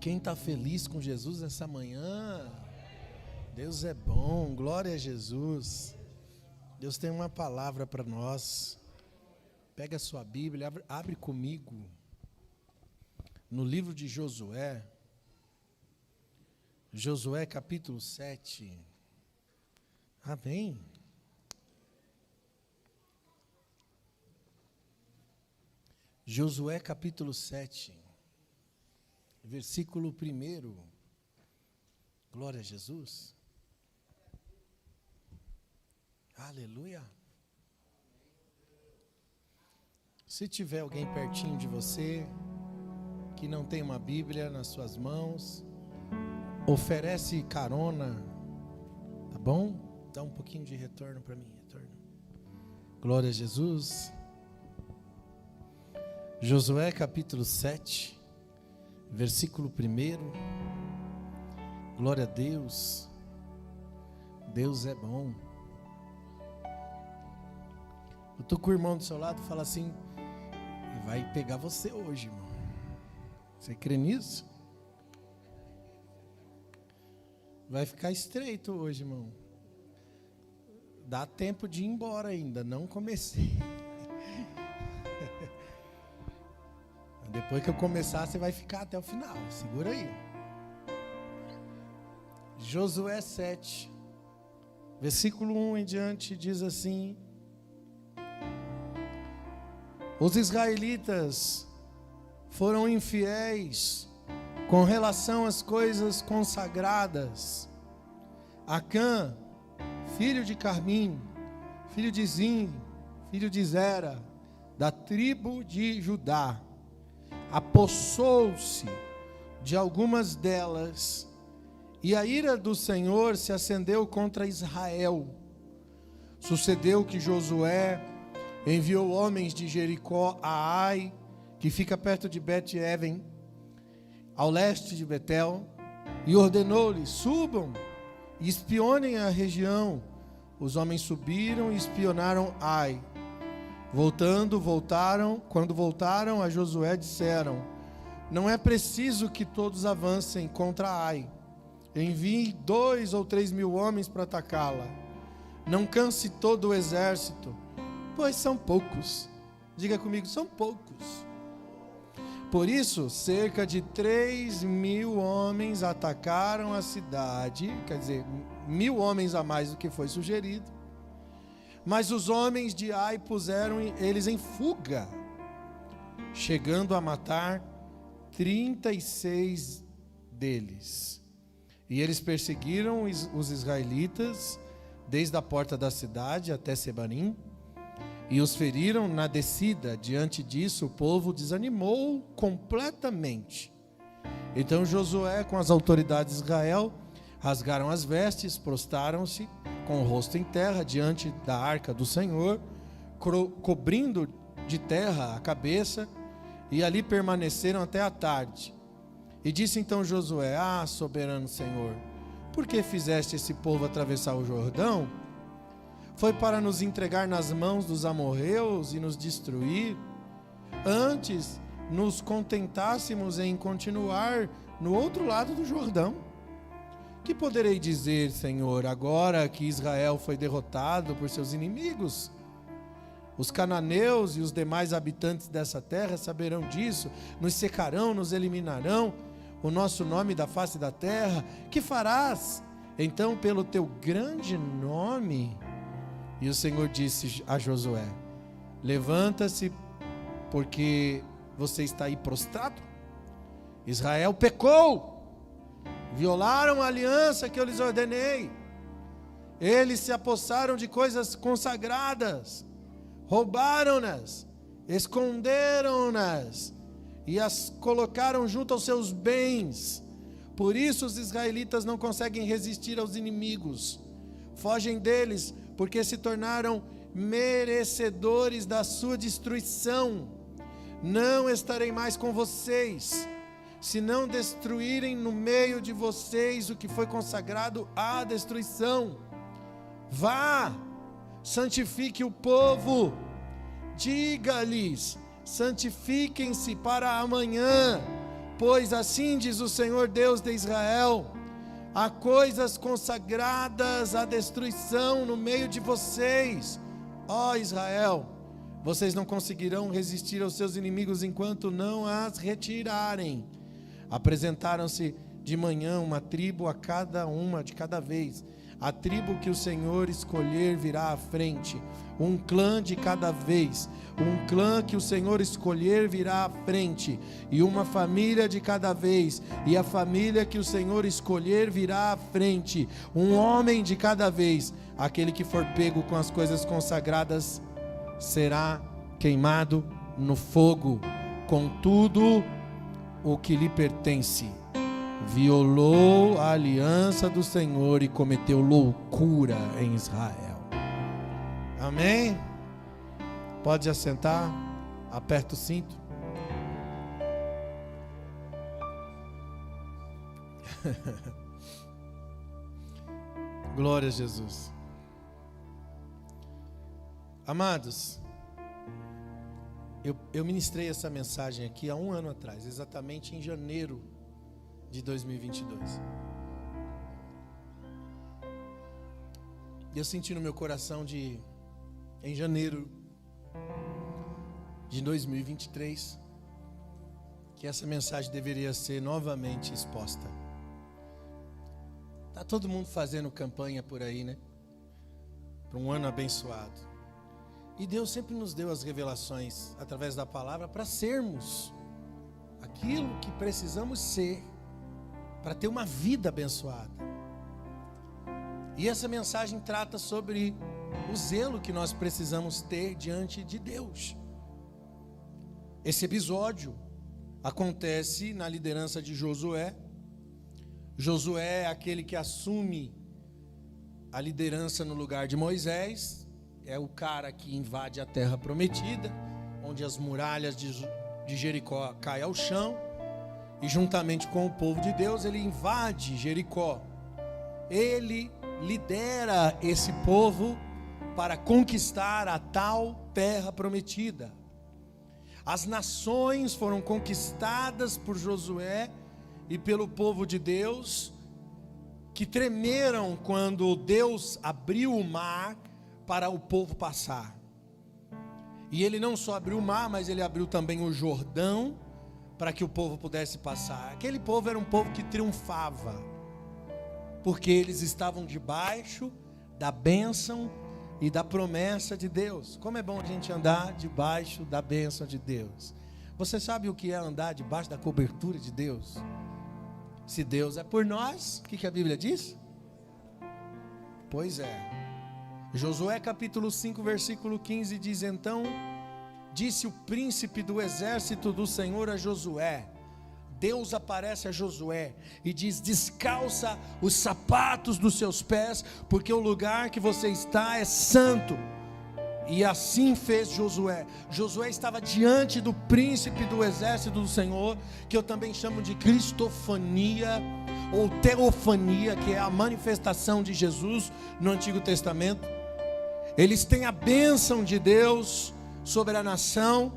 Quem está feliz com Jesus nessa manhã? Deus é bom, glória a Jesus. Deus tem uma palavra para nós. Pega a sua Bíblia, abre comigo no livro de Josué. Josué capítulo 7. Amém. Josué capítulo 7, versículo 1. Glória a Jesus. Aleluia. Se tiver alguém pertinho de você, que não tem uma Bíblia nas suas mãos, oferece carona, tá bom? Dá um pouquinho de retorno para mim, retorno. Glória a Jesus. Josué capítulo 7, versículo 1. Glória a Deus. Deus é bom. Eu estou com o irmão do seu lado e fala assim: vai pegar você hoje, irmão. Você crê nisso? Vai ficar estreito hoje, irmão. Dá tempo de ir embora ainda, não comecei. Depois que eu começar, você vai ficar até o final. Segura aí. Josué 7, versículo 1 em diante, diz assim: os israelitas foram infiéis com relação às coisas consagradas. Acã, filho de Carmim, filho de Zim, filho de Zera, da tribo de Judá, apossou-se de algumas delas, e a ira do Senhor se acendeu contra Israel. Sucedeu que Josué enviou homens de Jericó a Ai, que fica perto de Bet-Even, ao leste de Betel, e ordenou-lhes: subam e espionem a região. Os homens subiram e espionaram Ai. Quando voltaram a Josué, disseram: não é preciso que todos avancem contra Ai. Envie 2 ou 3 mil homens para atacá-la. Não canse todo o exército, pois são poucos. Diga comigo: são poucos. Por isso, cerca de 3 mil homens atacaram a cidade, quer dizer, 1.000 homens a mais do que foi sugerido. Mas os homens de Ai puseram eles em fuga, chegando a matar 36 deles. E eles perseguiram os israelitas desde a porta da cidade até Sebarim, e os feriram na descida. Diante disso, o povo desanimou completamente. Então Josué, com as autoridades de Israel, rasgaram as vestes, prostraram-se com o rosto em terra diante da arca do Senhor, cobrindo de terra a cabeça, e ali permaneceram até a tarde. E disse então Josué: ah, soberano Senhor, por que fizeste esse povo atravessar o Jordão? Foi para nos entregar nas mãos dos amorreus e nos destruir? Antes nos contentássemos em continuar no outro lado do Jordão. Que poderei dizer, Senhor, agora que Israel foi derrotado por seus inimigos? Os cananeus e os demais habitantes dessa terra saberão disso, nos secarão, nos eliminarão o nosso nome da face da terra. Que farás então pelo teu grande nome? E o Senhor disse a Josué: levanta-se, porque você está aí prostrado. Israel pecou, violaram a aliança que eu lhes ordenei. Eles se apossaram de coisas consagradas, roubaram-nas, esconderam-nas e as colocaram junto aos seus bens. Por isso os israelitas não conseguem resistir aos inimigos, fogem deles, porque se tornaram merecedores da sua destruição. Não estarei mais com vocês, se não destruírem no meio de vocês o que foi consagrado à destruição. Vá, santifique o povo, diga-lhes: santifiquem-se para amanhã, Pois assim diz o Senhor Deus de Israel: há coisas consagradas à destruição no meio de vocês, ó Israel. Vocês não conseguirão resistir aos seus inimigos enquanto não as retirarem. Apresentaram-se de manhã uma tribo a cada uma de cada vez. A tribo que o Senhor escolher virá à frente, um clã de cada vez. Um clã que o Senhor escolher virá à frente, e uma família de cada vez. E a família que o Senhor escolher virá à frente, um homem de cada vez. Aquele que for pego com as coisas consagradas será queimado no fogo. Contudo, o que lhe pertence violou a aliança do Senhor e cometeu loucura em Israel. Amém? Pode assentar, aperta o cinto. Glória a Jesus. Amados, eu ministrei essa mensagem aqui há um ano atrás, exatamente em janeiro de 2022. Eu senti no meu coração em janeiro de 2023, que essa mensagem deveria ser novamente exposta. Está todo mundo fazendo campanha por aí, né? Para um ano abençoado. E Deus sempre nos deu as revelações através da palavra para sermos aquilo que precisamos ser para ter uma vida abençoada. E essa mensagem trata sobre o zelo que nós precisamos ter diante de Deus. Esse episódio acontece na liderança de Josué. Josué é aquele que assume a liderança no lugar de Moisés. É o cara que invade a terra prometida, onde as muralhas de Jericó caem ao chão. E juntamente com o povo de Deus, ele invade Jericó. Ele lidera esse povo para conquistar a tal terra prometida. As nações foram conquistadas por Josué e pelo povo de Deus, que tremeram quando Deus abriu o mar para o povo passar. E ele não só abriu o mar, mas ele abriu também o Jordão para que o povo pudesse passar. Aquele povo era um povo que triunfava, porque eles estavam debaixo da bênção e da promessa de Deus. Como é bom a gente andar debaixo da bênção de Deus. Você sabe o que é andar debaixo da cobertura de Deus? Se Deus é por nós, o que a Bíblia diz? Pois é. Josué capítulo 5, versículo 15 diz: então disse o príncipe do exército do Senhor a Josué. Deus aparece a Josué e diz: descalça os sapatos dos seus pés, porque o lugar que você está é santo. E assim fez Josué. Josué estava diante do príncipe do exército do Senhor, que eu também chamo de cristofania ou teofania, que é a manifestação de Jesus no Antigo Testamento. Eles têm a bênção de Deus sobre a nação.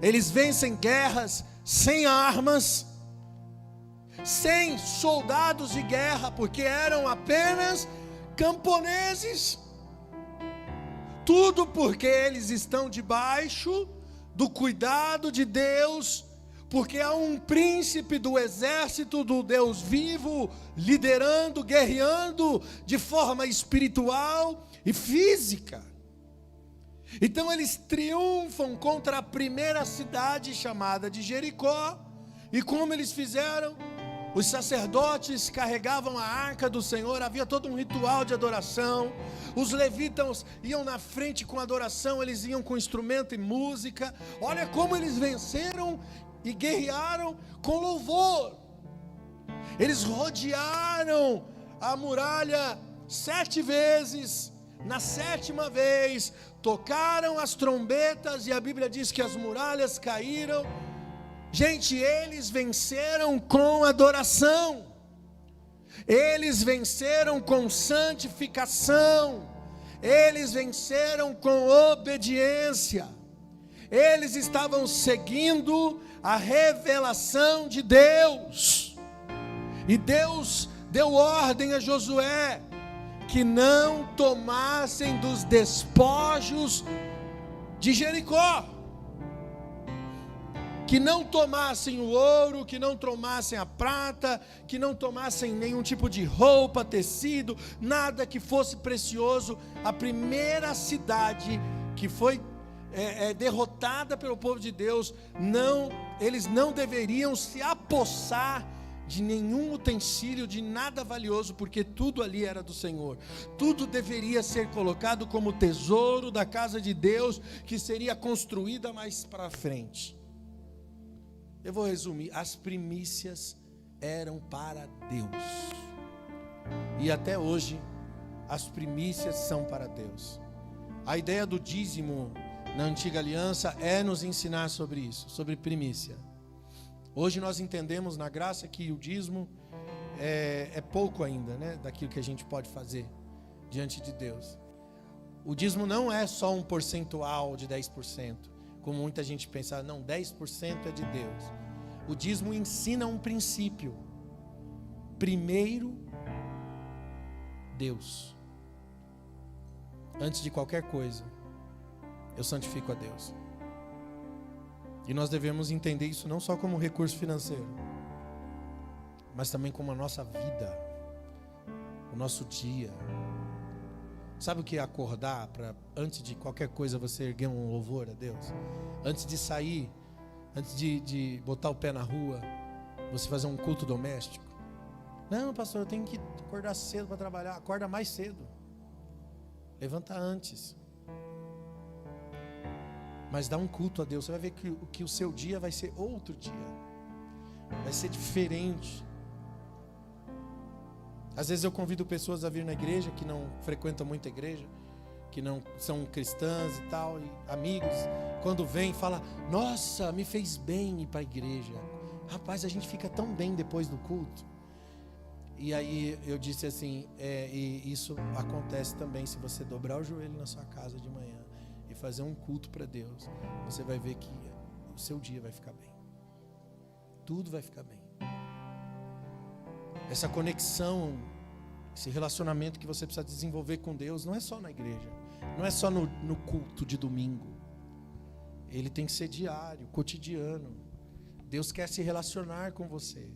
Eles vencem guerras sem armas, sem soldados de guerra, porque eram apenas camponeses. Tudo porque eles estão debaixo do cuidado de Deus, porque há um príncipe do exército do Deus vivo, liderando, guerreando de forma espiritual e física. Então eles triunfam contra a primeira cidade chamada de Jericó. E como eles fizeram? Os sacerdotes carregavam a arca do Senhor, havia todo um ritual de adoração. Os levitas iam na frente com adoração, eles iam com instrumento e música. Olha como eles venceram e guerrearam com louvor. Eles rodearam a muralha 7 vezes. Na 7ª vez, tocaram as trombetas e a Bíblia diz que as muralhas caíram. Gente, eles venceram com adoração. Eles venceram com santificação. Eles venceram com obediência. Eles estavam seguindo a revelação de Deus. E Deus deu ordem a Josué que não tomassem dos despojos de Jericó, que não tomassem o ouro, que não tomassem a prata, que não tomassem nenhum tipo de roupa, tecido, nada que fosse precioso. A primeira cidade que foi derrotada pelo povo de Deus, eles não deveriam se apossar de nenhum utensílio, de nada valioso, porque tudo ali era do Senhor. Tudo deveria ser colocado como tesouro da casa de Deus, que seria construída mais para frente. Eu vou resumir: as primícias eram para Deus, e até hoje as primícias são para Deus. A ideia do dízimo na antiga aliança é nos ensinar sobre isso, sobre primícia. Hoje nós entendemos na graça que o dízimo é pouco ainda, né, daquilo que a gente pode fazer diante de Deus. O dízimo não é só um percentual de 10%, como muita gente pensa, não, 10% é de Deus. O dízimo ensina um princípio: primeiro Deus, antes de qualquer coisa, eu santifico a Deus. E nós devemos entender isso não só como recurso financeiro, mas também como a nossa vida, o nosso dia. Sabe o que é acordar para, antes de qualquer coisa, você erguer um louvor a Deus? Antes de sair, antes de botar o pé na rua, você fazer um culto doméstico? Não, pastor, eu tenho que acordar cedo para trabalhar. Acorda mais cedo. Levanta antes. Mas dá um culto a Deus. Você vai ver que o seu dia vai ser outro dia. Vai ser diferente. Às vezes eu convido pessoas a vir na igreja que não frequentam muito a igreja, que não são cristãs e tal, e amigos. Quando vem, fala: nossa, me fez bem ir para a igreja. Rapaz, a gente fica tão bem depois do culto. E aí eu disse assim, e isso acontece também se você dobrar o joelho na sua casa de manhã e fazer um culto para Deus. Você vai ver que o seu dia vai ficar bem. Tudo vai ficar bem. Essa conexão, esse relacionamento que você precisa desenvolver com Deus, não é só na igreja, não é só no culto de domingo. Ele tem que ser diário, cotidiano. Deus quer se relacionar com você.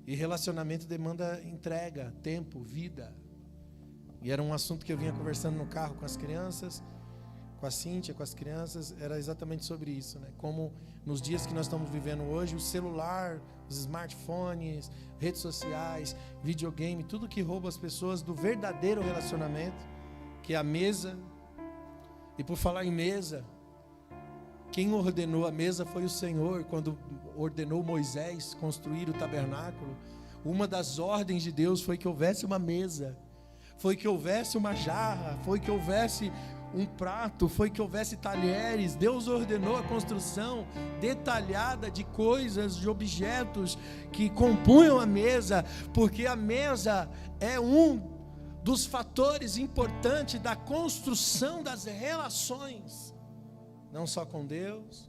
E relacionamento demanda entrega, tempo, vida. E era um assunto que eu vinha conversando no carro com as crianças, com a Cíntia, com as crianças, era exatamente sobre isso, né? Como nos dias que nós estamos vivendo hoje, o celular, os smartphones, redes sociais, videogame, tudo que rouba as pessoas do verdadeiro relacionamento, que é a mesa. E por falar em mesa, quem ordenou a mesa foi o Senhor. Quando ordenou Moisés construir o tabernáculo, uma das ordens de Deus foi que houvesse uma mesa, foi que houvesse uma jarra, foi que houvesse um prato, foi que houvesse talheres. Deus ordenou a construção detalhada de coisas, de objetos que compunham a mesa, porque a mesa é um dos fatores importantes da construção das relações, não só com Deus,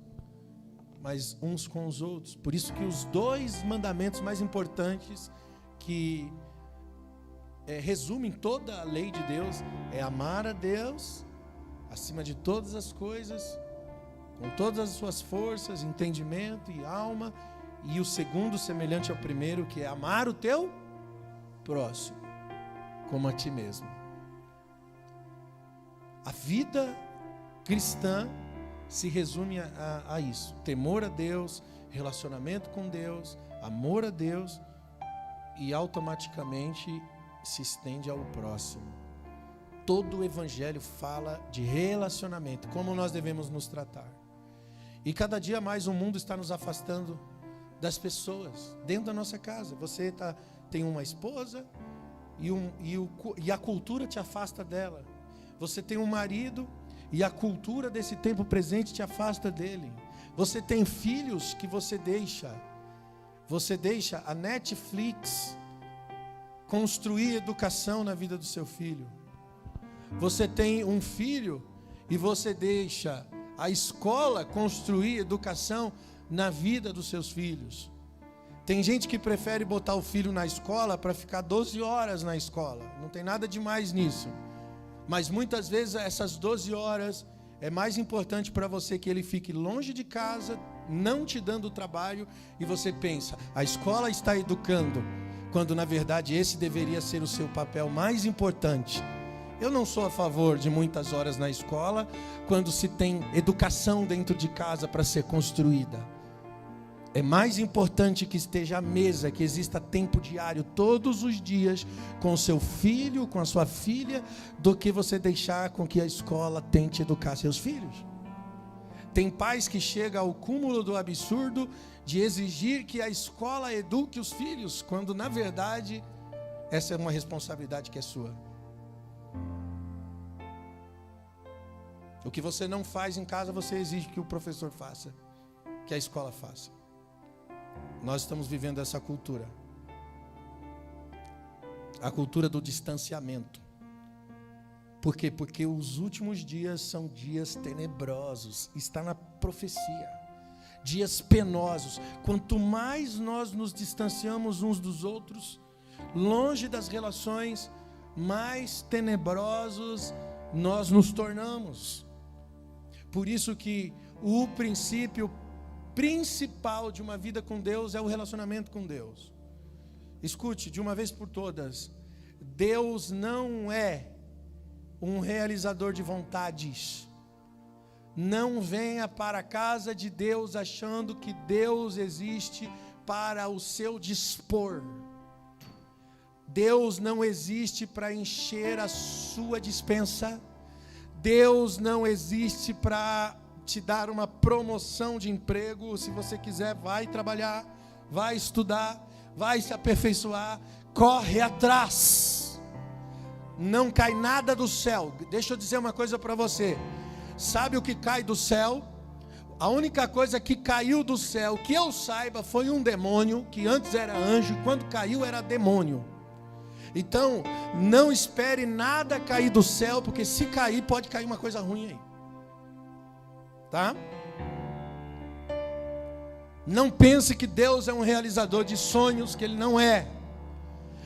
mas uns com os outros. Por isso que os dois mandamentos mais importantes que resumem toda a lei de Deus é amar a Deus acima de todas as coisas, com todas as suas forças, entendimento e alma, e o segundo semelhante ao primeiro, que é amar o teu próximo como a ti mesmo. A vida cristã se resume a isso: temor a Deus, relacionamento com Deus, amor a Deus, e automaticamente se estende ao próximo. Todo o evangelho fala de relacionamento, como nós devemos nos tratar. E cada dia mais o mundo está nos afastando das pessoas dentro da nossa casa. Você tem uma esposa e a cultura te afasta dela. Você tem um marido e a cultura desse tempo presente te afasta dele. Você tem filhos que você deixa a Netflix construir educação na vida do seu filho. Você tem um filho e você deixa a escola construir educação na vida dos seus filhos. Tem gente que prefere botar o filho na escola para ficar 12 horas na escola. Não tem nada demais nisso. Mas muitas vezes essas 12 horas é mais importante para você que ele fique longe de casa, não te dando trabalho, e você pensa, a escola está educando, quando na verdade esse deveria ser o seu papel mais importante. Eu não sou a favor de muitas horas na escola, quando se tem educação dentro de casa para ser construída. É mais importante que esteja à mesa, que exista tempo diário, todos os dias, com o seu filho, com a sua filha, do que você deixar com que a escola tente educar seus filhos. Tem pais que chegam ao cúmulo do absurdo de exigir que a escola eduque os filhos, quando na verdade essa é uma responsabilidade que é sua. O que você não faz em casa, você exige que o professor faça, que a escola faça. Nós estamos vivendo essa cultura. A cultura do distanciamento. Por quê? Porque os últimos dias são dias tenebrosos. Está na profecia. Dias penosos. Quanto mais nós nos distanciamos uns dos outros, longe das relações, mais tenebrosos nós nos tornamos. Por isso que o princípio principal de uma vida com Deus é o relacionamento com Deus. Escute, de uma vez por todas, Deus não é um realizador de vontades. Não venha para a casa de Deus achando que Deus existe para o seu dispor. Deus não existe para encher a sua despensa. Deus não existe para te dar uma promoção de emprego. Se você quiser, vai trabalhar, vai estudar, vai se aperfeiçoar, corre atrás. Não cai nada do céu. Deixa eu dizer uma coisa para você. Sabe o que cai do céu? A única coisa que caiu do céu, que eu saiba, foi um demônio, que antes era anjo, e quando caiu era demônio. Então, não espere nada cair do céu, porque se cair, pode cair uma coisa ruim aí. Tá? Não pense que Deus é um realizador de sonhos, que Ele não é.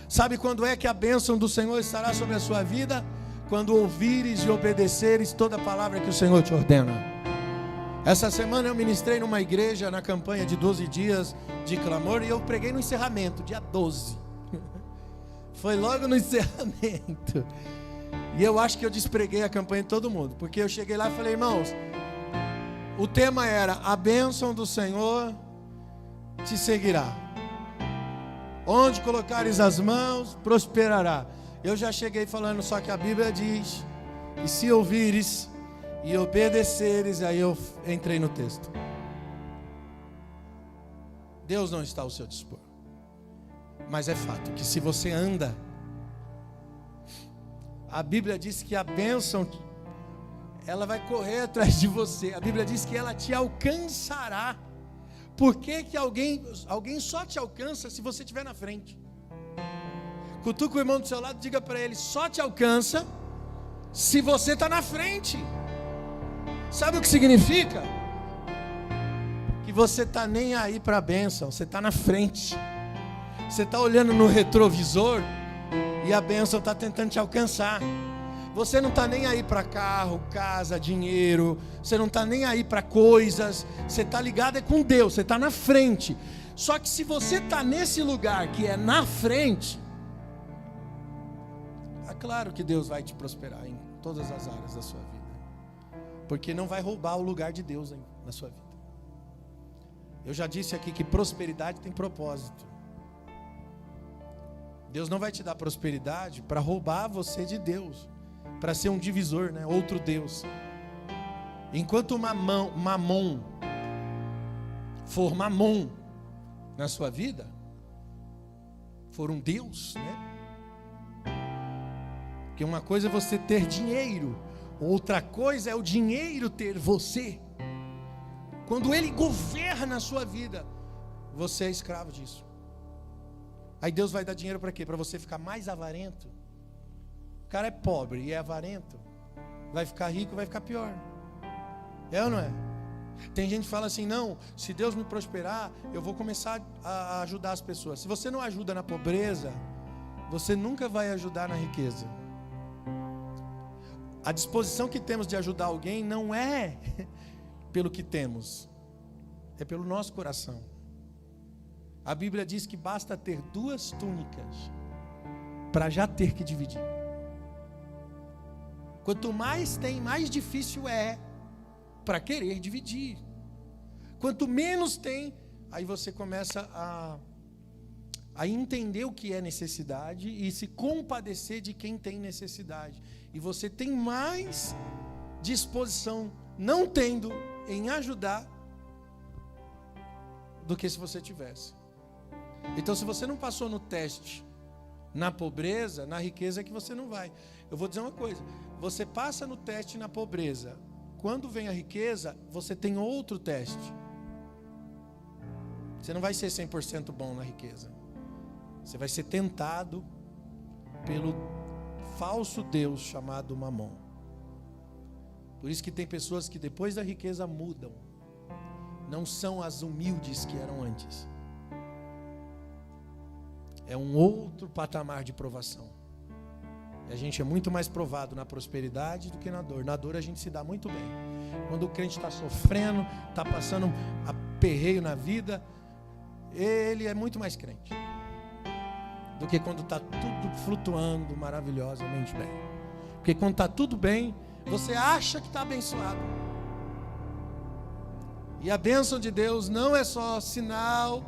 Sabe quando é que a bênção do Senhor estará sobre a sua vida? Quando ouvires e obedeceres toda a palavra que o Senhor te ordena. Essa semana eu ministrei numa igreja na campanha de 12 dias de clamor, e eu preguei no encerramento, dia 12. Foi logo no encerramento. E eu acho que eu despreguei a campanha de todo mundo, porque eu cheguei lá e falei, irmãos, o tema era: a bênção do Senhor te seguirá. Onde colocares as mãos, prosperará. Eu já cheguei falando, só que a Bíblia diz, e se ouvires e obedeceres, aí eu entrei no texto. Deus não está ao seu dispor. Mas é fato que se você anda, a Bíblia diz que a bênção, ela vai correr atrás de você. A Bíblia diz que ela te alcançará. Por que que alguém só te alcança se você estiver na frente? Cutuca o irmão do seu lado, diga para ele, só te alcança se você está na frente. Sabe o que significa? Que você está nem aí para a bênção, você está na frente. Você está olhando no retrovisor e a bênção está tentando te alcançar. Você não está nem aí para carro, casa, dinheiro. Você não está nem aí para coisas. Você está ligado com Deus, você está na frente. Só que se você está nesse lugar que é na frente, é claro que Deus vai te prosperar em todas as áreas da sua vida. Porque não vai roubar o lugar de Deus na sua vida. Eu já disse aqui que prosperidade tem propósito. Deus não vai te dar prosperidade para roubar você de Deus, para ser um divisor, né? Outro Deus. Enquanto mamon for mamon na sua vida, for um Deus, né? Porque uma coisa é você ter dinheiro, outra coisa é o dinheiro ter você. Quando ele governa a sua vida, você é escravo disso. Aí Deus vai dar dinheiro para quê? Para você ficar mais avarento. O cara é pobre e é avarento, vai ficar rico, vai ficar pior. É ou não é? Tem gente que fala assim, não, se Deus me prosperar, eu vou começar a ajudar as pessoas. Se você não ajuda na pobreza, você nunca vai ajudar na riqueza. A disposição que temos de ajudar alguém não é pelo que temos, é pelo nosso coração. A Bíblia diz que basta ter 2 túnicas para já ter que dividir. Quanto mais tem, mais difícil é para querer dividir. Quanto menos tem, aí você começa a entender o que é necessidade e se compadecer de quem tem necessidade. E você tem mais disposição, não tendo, em ajudar, do que se você tivesse. Então, se você não passou no teste na pobreza, na riqueza é que você não vai. Eu vou dizer uma coisa, você passa no teste na pobreza, quando vem a riqueza, você tem outro teste. Você não vai ser 100% bom na riqueza. Você vai ser tentado pelo falso Deus chamado Mamon. Por isso que tem pessoas que depois da riqueza mudam. Não são as humildes que eram antes. É um outro patamar de provação. E a gente é muito mais provado na prosperidade do que na dor. Na dor a gente se dá muito bem. Quando o crente está sofrendo, está passando aperreio na vida, ele é muito mais crente do que quando está tudo flutuando maravilhosamente bem. Porque quando está tudo bem, você acha que está abençoado. E a bênção de Deus não é só sinal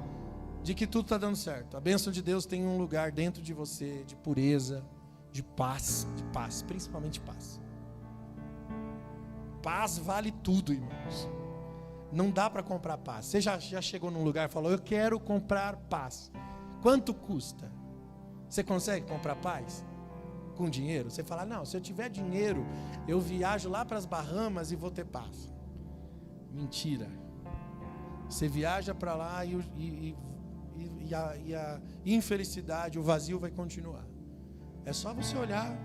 de que tudo está dando certo. A bênção de Deus tem um lugar dentro de você, de pureza, de paz, principalmente paz. Paz vale tudo, irmãos. Não dá para comprar paz. Você já chegou num lugar e falou, eu quero comprar paz. Quanto custa? Você consegue comprar paz? Com dinheiro? Você fala, não, se eu tiver dinheiro, eu viajo lá para as Bahamas e vou ter paz. Mentira. Você viaja para lá e a infelicidade, o vazio vai continuar. É só você olhar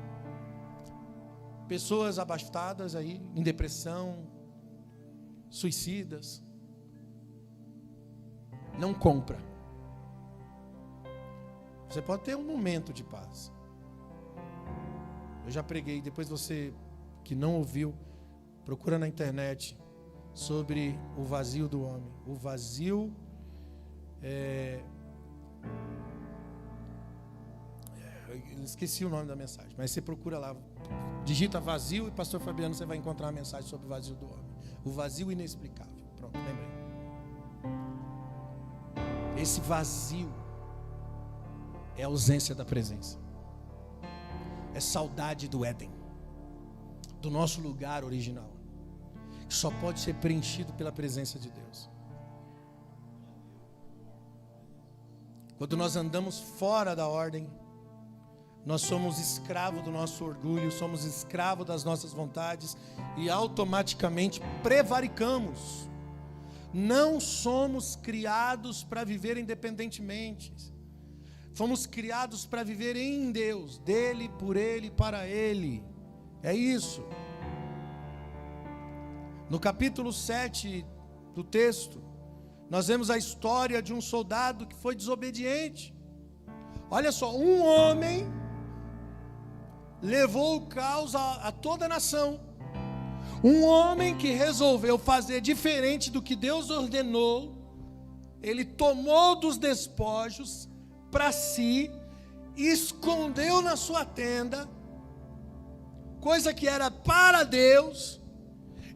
pessoas abastadas aí, em depressão, suicidas. Não compra. Você pode ter um momento de paz. Eu já preguei, depois você que não ouviu, procura na internet sobre o vazio do homem. O vazio eu esqueci o nome da mensagem, mas você procura lá, digita vazio e Pastor Fabiano, você vai encontrar uma mensagem sobre o vazio do homem. O vazio inexplicável. Pronto, lembrei. Esse vazio é a ausência da presença. É saudade do Éden, do nosso lugar original, que só pode ser preenchido pela presença de Deus. Quando nós andamos fora da ordem, nós somos escravos do nosso orgulho, somos escravos das nossas vontades e automaticamente prevaricamos. Não somos criados para viver independentemente. Fomos criados para viver em Deus, dele, por ele, para ele. É isso. No capítulo 7 do texto, nós vemos a história de um soldado que foi desobediente. Olha só, um homem levou o caos a toda a nação. Um homem que resolveu fazer diferente do que Deus ordenou. Ele tomou dos despojos para si, escondeu na sua tenda, coisa que era para Deus.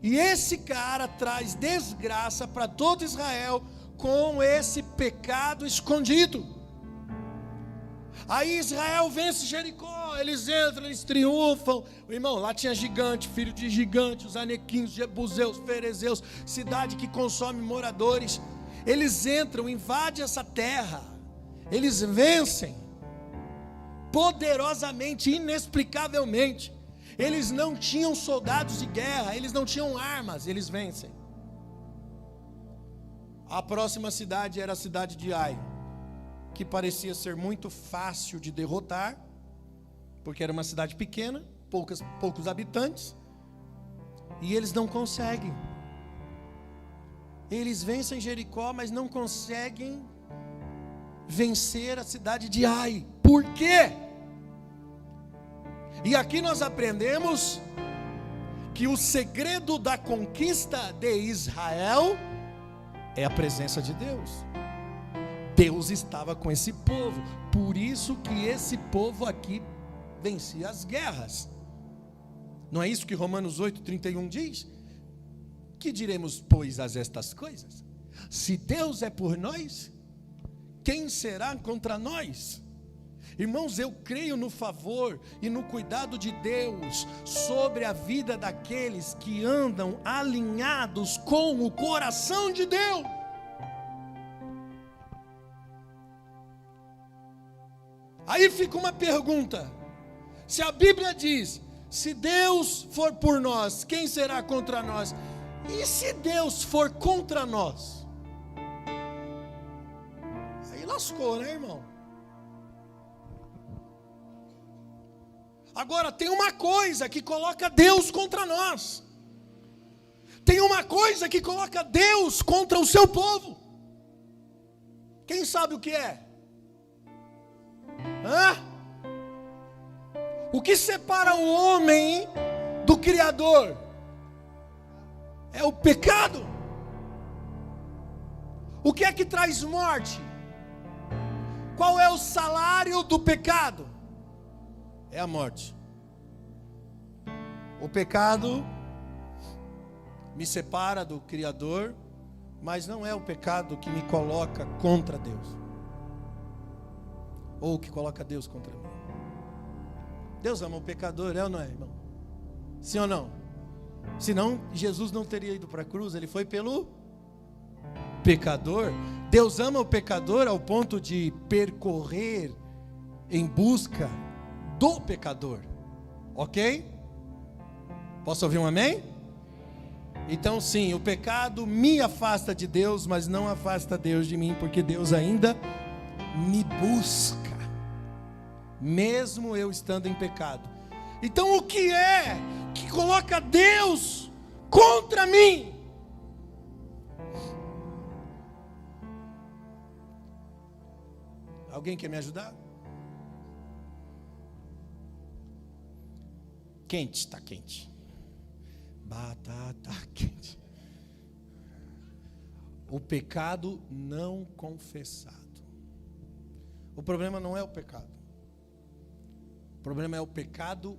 E esse cara traz desgraça para todo Israel com esse pecado escondido. Aí Israel vence Jericó, eles entram, eles triunfam. Irmão, lá tinha gigante, filho de gigante, os anequins, jebuseus, ferezeus, cidade que consome moradores. Eles entram, invadem essa terra, eles vencem poderosamente, inexplicavelmente. Eles não tinham soldados de guerra, eles não tinham armas, eles vencem. A próxima cidade era a cidade de Ai, que parecia ser muito fácil de derrotar, porque era uma cidade pequena, poucos habitantes, e eles não conseguem. Eles vencem Jericó, mas não conseguem vencer a cidade de Ai. Por quê? E aqui nós aprendemos que o segredo da conquista de Israel é a presença de Deus. Deus estava com esse povo, por isso que esse povo aqui vencia as guerras. Não é isso que Romanos 8:31 diz? Que diremos, pois, a estas coisas? Se Deus é por nós, quem será contra nós? Irmãos, eu creio no favor e no cuidado de Deus sobre a vida daqueles que andam alinhados com o coração de Deus. Aí fica uma pergunta: se a Bíblia diz, se Deus for por nós, quem será contra nós? E se Deus for contra nós? Aí lascou, né, irmão? Agora, tem uma coisa que coloca Deus contra nós. Tem uma coisa que coloca Deus contra o seu povo. Quem sabe o que é? O que separa o homem do Criador? É o pecado. O que é que traz morte? Qual é o salário do pecado? É a morte. O pecado me separa do Criador, mas não é o pecado que me coloca contra Deus, ou que coloca Deus contra mim. Deus ama o pecador, é ou não é, irmão? Sim ou não? Senão Jesus não teria ido para a cruz, ele foi pelo pecador. Deus ama o pecador ao ponto de percorrer em busca do pecador, ok? Posso ouvir um amém? Então sim, o pecado me afasta de Deus, mas não afasta Deus de mim, porque Deus ainda me busca, mesmo eu estando em pecado. Então o que é que coloca Deus contra mim? Alguém quer me ajudar? Quente, está quente. Batata quente. O pecado não confessado. O problema não é o pecado. O problema é o pecado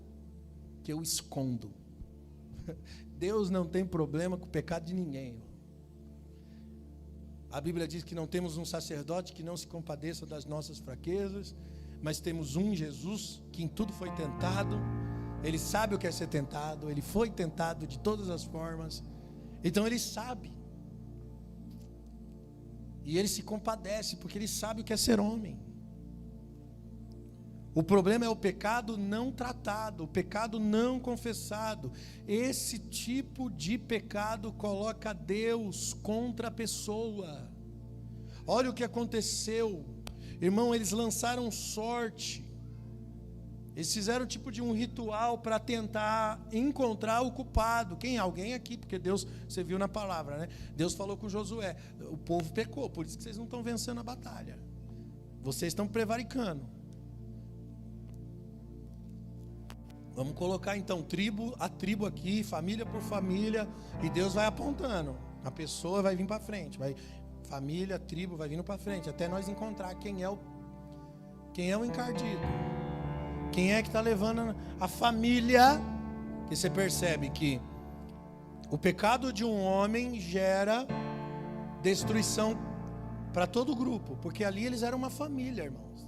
que eu escondo. Deus não tem problema com o pecado de ninguém. A Bíblia diz que não temos um sacerdote que não se compadeça das nossas fraquezas, mas temos um Jesus que em tudo foi tentado. Ele sabe o que é ser tentado, ele foi tentado de todas as formas, então ele sabe, e ele se compadece, porque ele sabe o que é ser homem. O problema é o pecado não tratado, o pecado não confessado. Esse tipo de pecado coloca Deus contra a pessoa. Olha o que aconteceu, irmão, eles lançaram sorte. Eles fizeram tipo de um ritual para tentar encontrar o culpado. Quem? Alguém aqui, porque Deus, você viu na palavra, né? Deus falou com Josué, o povo pecou, por isso que vocês não estão vencendo a batalha. Vocês estão prevaricando. Vamos colocar então tribo a tribo aqui, família por família, e Deus vai apontando. A pessoa vai vir para frente, família, tribo vai vindo para frente, até nós encontrar quem é o encardido. Quem é que está levando a família? Que você percebe que o pecado de um homem gera destruição para todo o grupo, porque ali eles eram uma família, irmãos.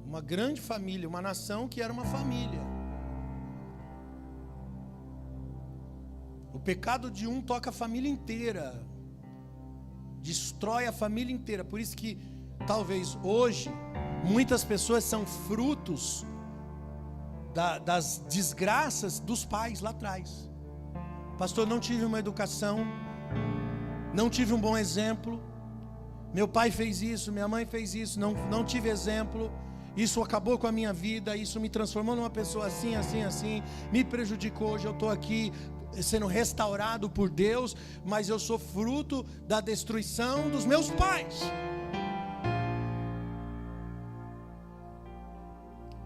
Uma grande família, uma nação que era uma família. O pecado de um toca a família inteira, destrói a família inteira. Por isso que talvez hoje muitas pessoas são frutos das desgraças dos pais lá atrás. Pastor, não tive uma educação, não tive um bom exemplo, meu pai fez isso, minha mãe fez isso, não tive exemplo, isso acabou com a minha vida, isso me transformou numa pessoa assim, assim, assim, me prejudicou, hoje eu estou aqui. sendo restaurado por Deus, mas eu sou fruto da destruição dos meus pais.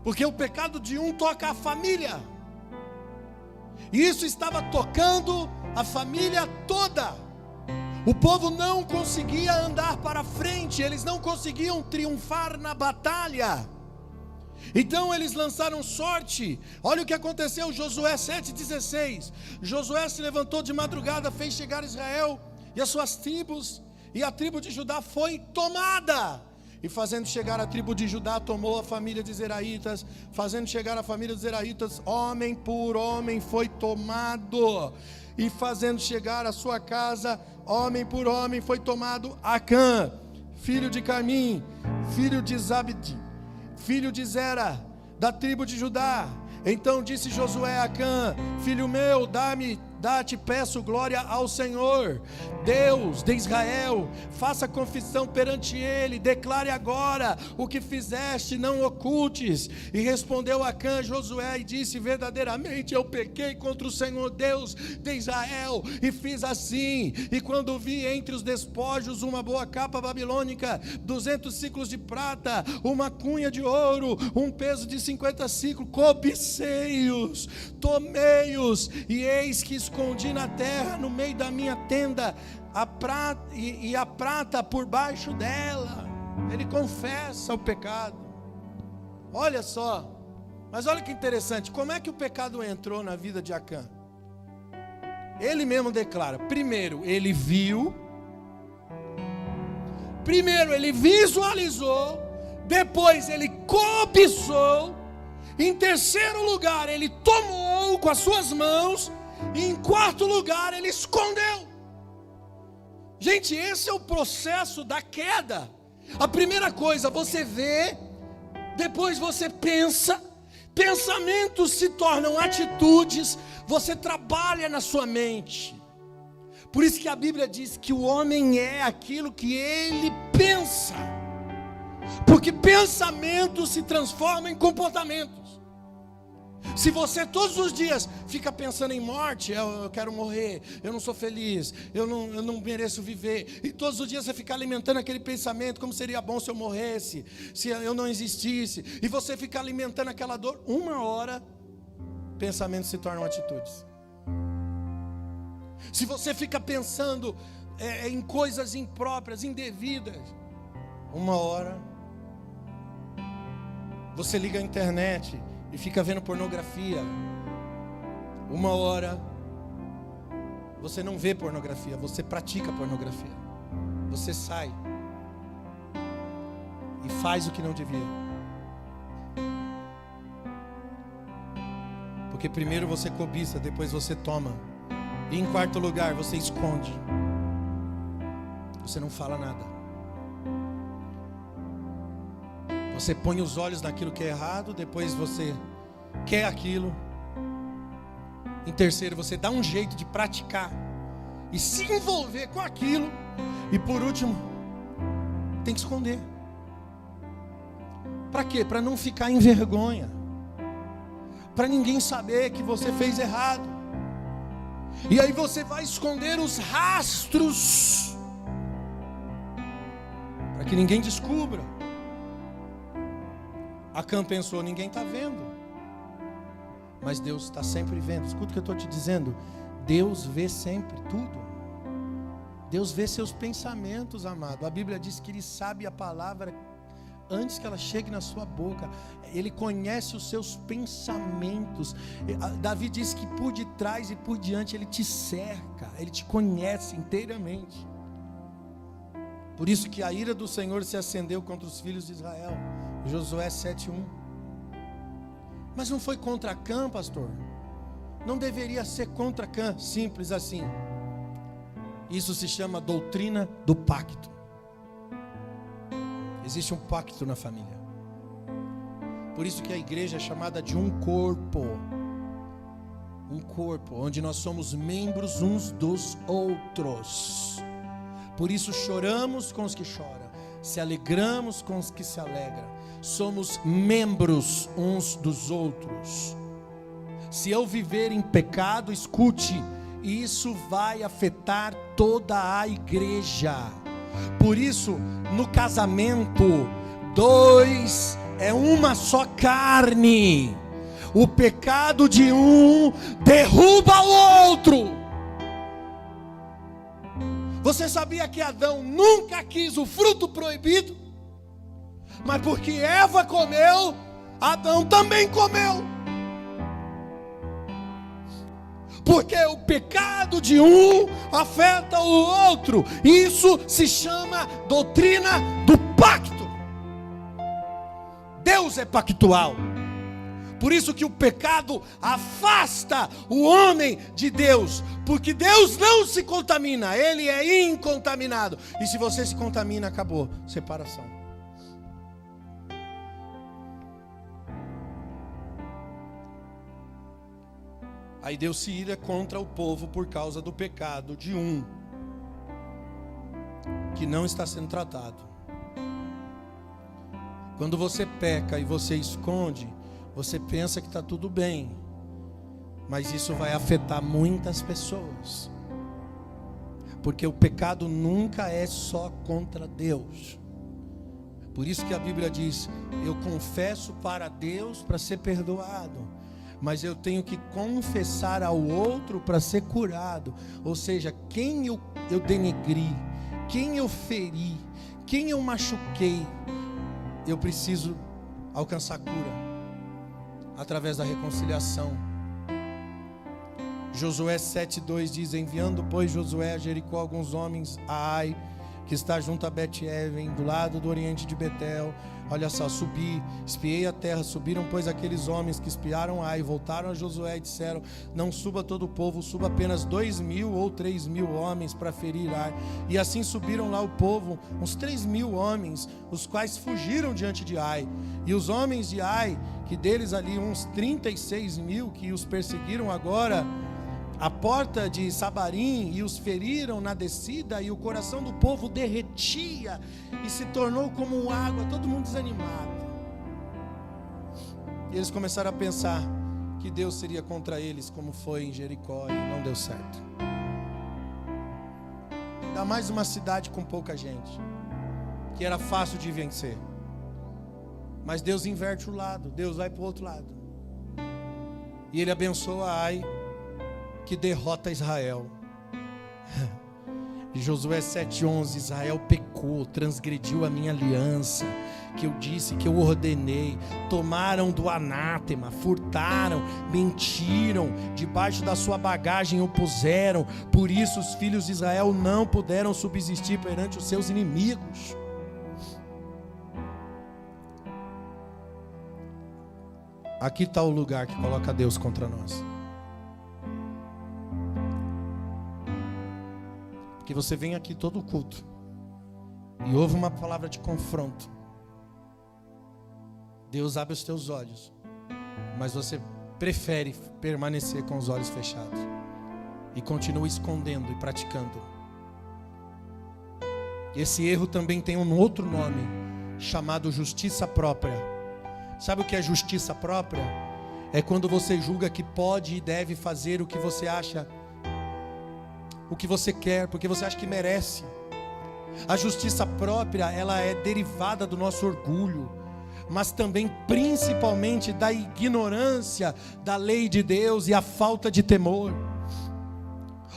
Porque o pecado de um toca a família. E isso estava tocando a família toda. O povo não conseguia andar para frente, eles não conseguiam triunfar na batalha. Então eles lançaram sorte. Olha o que aconteceu, Josué 7,16. Josué se levantou de madrugada, fez chegar Israel e as suas tribos, e a tribo de Judá foi tomada. E fazendo chegar a tribo de Judá, tomou a família de Zeraitas. Fazendo chegar a família de Zeraitas, homem por homem foi tomado. E fazendo chegar a sua casa, homem por homem foi tomado Acã, filho de Carmim, filho de Zabdi, filho de Zera, da tribo de Judá. Então disse Josué a Acã: filho meu, dá-te peço glória ao Senhor, Deus de Israel. Faça confissão perante ele, declare agora o que fizeste, não ocultes. E respondeu Acã Josué e disse: verdadeiramente eu pequei contra o Senhor Deus de Israel, e fiz assim. E quando vi entre os despojos uma boa capa babilônica, 200 ciclos de prata, uma cunha de ouro, um peso de 50 ciclos, cobicei-os, tomei-os, e eis que escondi na terra, no meio da minha tenda, a prata por baixo dela. Ele confessa o pecado. Olha só, mas olha que interessante, como é que o pecado entrou na vida de Acã? Ele mesmo declara: primeiro ele viu, primeiro ele visualizou, depois ele cobiçou, em terceiro lugar ele tomou com as suas mãos, e em quarto lugar ele escondeu. Gente, esse é o processo da queda. A primeira coisa, você vê, depois você pensa, pensamentos se tornam atitudes, você trabalha na sua mente. Por isso que a Bíblia diz que o homem é aquilo que ele pensa, porque pensamentos se transformam em comportamentos. Se você todos os dias fica pensando em morte, eu quero morrer, eu não sou feliz, eu não mereço viver, e todos os dias você fica alimentando aquele pensamento, como seria bom se eu morresse, se eu não existisse, e você fica alimentando aquela dor, uma hora, pensamentos se tornam atitudes. Se você fica pensando em coisas impróprias, indevidas, uma hora, você liga a internet e fica vendo pornografia, uma hora, você não vê pornografia, você pratica pornografia. Você sai e faz o que não devia. Porque primeiro você cobiça, depois você toma, e em quarto lugar você esconde. Você não fala nada. Você põe os olhos naquilo que é errado, depois você quer aquilo. Em terceiro, você dá um jeito de praticar e se envolver com aquilo. E por último, tem que esconder. Para quê? Para não ficar em vergonha. Para ninguém saber que você fez errado. E aí você vai esconder os rastros, para que ninguém descubra. Acã pensou: ninguém está vendo, mas Deus está sempre vendo. Escuta o que eu estou te dizendo. Deus vê sempre tudo. Deus vê seus pensamentos, amado. A Bíblia diz que Ele sabe a palavra antes que ela chegue na sua boca. Ele conhece os seus pensamentos. Davi diz que por detrás e por diante Ele te cerca. Ele te conhece inteiramente. Por isso que a ira do Senhor se acendeu contra os filhos de Israel. Josué 7:1. Mas não foi contra Acã, pastor? Não deveria ser contra Acã, simples assim. Isso se chama doutrina do pacto. Existe um pacto na família. Por isso que a igreja é chamada de um corpo. Um corpo, onde nós somos membros uns dos outros. Por isso choramos com os que choram, se alegramos com os que se alegram. Somos membros uns dos outros. Se eu viver em pecado, escute, e isso vai afetar toda a igreja. Por isso, no casamento, dois é uma só carne. O pecado de um derruba o outro. Você sabia que Adão nunca quis o fruto proibido? Mas porque Eva comeu, Adão também comeu. Porque o pecado de um afeta o outro. Isso se chama doutrina do pacto. Deus é pactual. Por isso que o pecado afasta o homem de Deus. Porque Deus não se contamina, Ele é incontaminado. E se você se contamina, acabou. Separação. Aí Deus se ira contra o povo por causa do pecado de um, que não está sendo tratado. Quando você peca e você esconde, você pensa que está tudo bem, mas isso vai afetar muitas pessoas, porque o pecado nunca é só contra Deus. Por isso que a Bíblia diz: eu confesso para Deus para ser perdoado, mas eu tenho que confessar ao outro para ser curado. Ou seja, quem eu denegri, quem eu feri, quem eu machuquei, eu preciso alcançar cura através da reconciliação. Josué 7:2 diz: enviando pois Josué a Jericó alguns homens a Ai, que está junto a Bet-Aven, do lado do oriente de Betel. Olha só, subi, espiei a terra. Subiram pois aqueles homens que espiaram Ai, voltaram a Josué e disseram: não suba todo o povo, suba apenas 2.000 ou 3.000 homens para ferir Ai. E assim subiram lá o povo, uns 3.000 homens, os quais fugiram diante de Ai. E os homens de Ai, que deles ali uns 36.000 que os perseguiram agora a porta de Sabarim, e os feriram na descida, e o coração do povo derretia e se tornou como água, todo mundo desanimado. E eles começaram a pensar que Deus seria contra eles, como foi em Jericó, e não deu certo. Ainda mais uma cidade com pouca gente, que era fácil de vencer. Mas Deus inverte o lado, Deus vai para o outro lado. E Ele abençoa Ai, que derrota Israel. Josué 7:11, Israel pecou, transgrediu a minha aliança, que eu disse, que eu ordenei. Tomaram do anátema, furtaram, mentiram, debaixo da sua bagagem o puseram. Por isso os filhos de Israel não puderam subsistir perante os seus inimigos. Aqui está o lugar que coloca Deus contra nós. Que você vem aqui todo culto e ouve uma palavra de confronto. Deus abre os teus olhos, mas você prefere permanecer com os olhos fechados e continua escondendo e praticando. Esse erro também tem um outro nome, chamado justiça própria. Sabe o que é justiça própria? É quando você julga que pode e deve fazer o que você acha, o que você quer, porque você acha que merece. A justiça própria, ela é derivada do nosso orgulho, mas também principalmente da ignorância da lei de Deus e a falta de temor.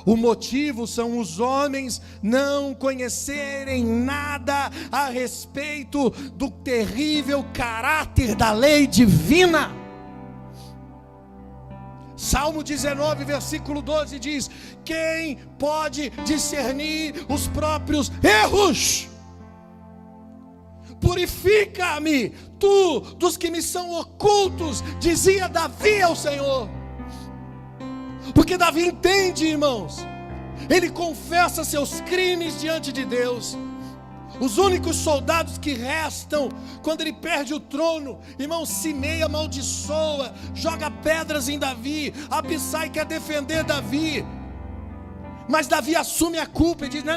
O motivo são os homens não conhecerem nada a respeito do terrível caráter da lei divina. Salmo 19, versículo 12 diz: quem pode discernir os próprios erros? Purifica-me, tu, dos que me são ocultos, dizia Davi ao Senhor. Porque Davi entende, irmãos, ele confessa seus crimes diante de Deus. Os únicos soldados que restam, quando ele perde o trono, irmão, Simei amaldiçoa, joga pedras em Davi. Abissai quer defender Davi, mas Davi assume a culpa e diz: não,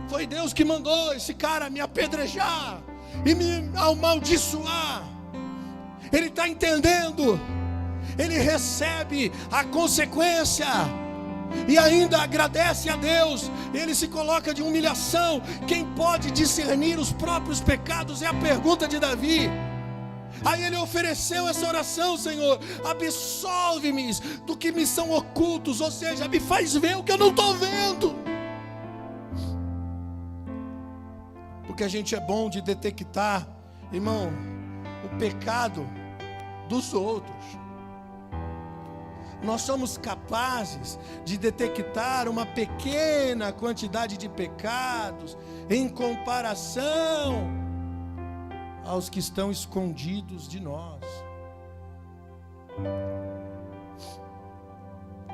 foi Deus que mandou esse cara me apedrejar e me amaldiçoar. Ele está entendendo ele recebe a consequência e ainda agradece a Deus. Ele se coloca de humilhação. Quem pode discernir os próprios pecados? É a pergunta de Davi. Aí ele ofereceu essa oração: Senhor, absolve-me do que me são ocultos, ou seja, me faz ver o que eu não estou vendo. Porque a gente é bom de detectar, irmão, o pecado dos outros. Nós somos capazes de detectar uma pequena quantidade de pecados em comparação aos que estão escondidos de nós.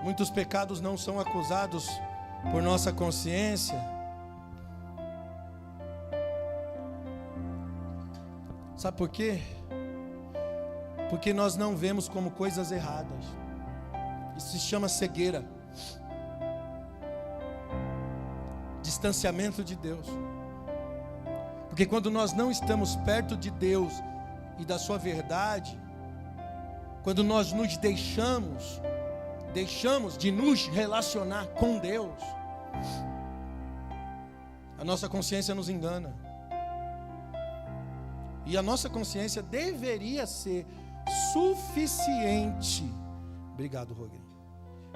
Muitos pecados não são acusados por nossa consciência. Sabe por quê? Porque nós não vemos como coisas erradas. Isso se chama cegueira. Distanciamento de Deus. Porque quando nós não estamos perto de Deus e da sua verdade, quando nós nos deixamos de nos relacionar com Deus, a nossa consciência nos engana. E a nossa consciência deveria ser suficiente. Obrigado, Roguei.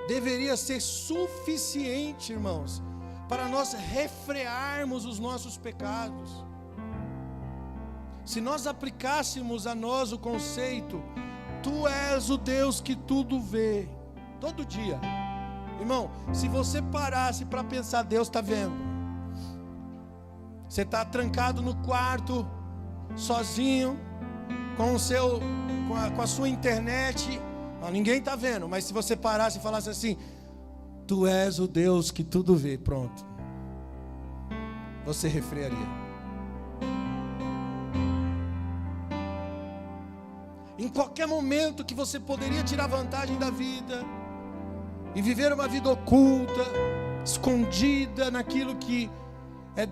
Deveria ser suficiente, irmãos, para nós refrearmos os nossos pecados. Se nós aplicássemos a nós o conceito: Tu és o Deus que tudo vê, todo dia. Irmão, se você parasse para pensar, Deus está vendo. Você está trancado no quarto, sozinho, com a sua internet. Não, ninguém está vendo, mas se você parasse e falasse assim: Tu és o Deus que tudo vê, pronto, você refrearia. Em qualquer momento que você poderia tirar vantagem da vida e viver uma vida oculta, escondida naquilo que é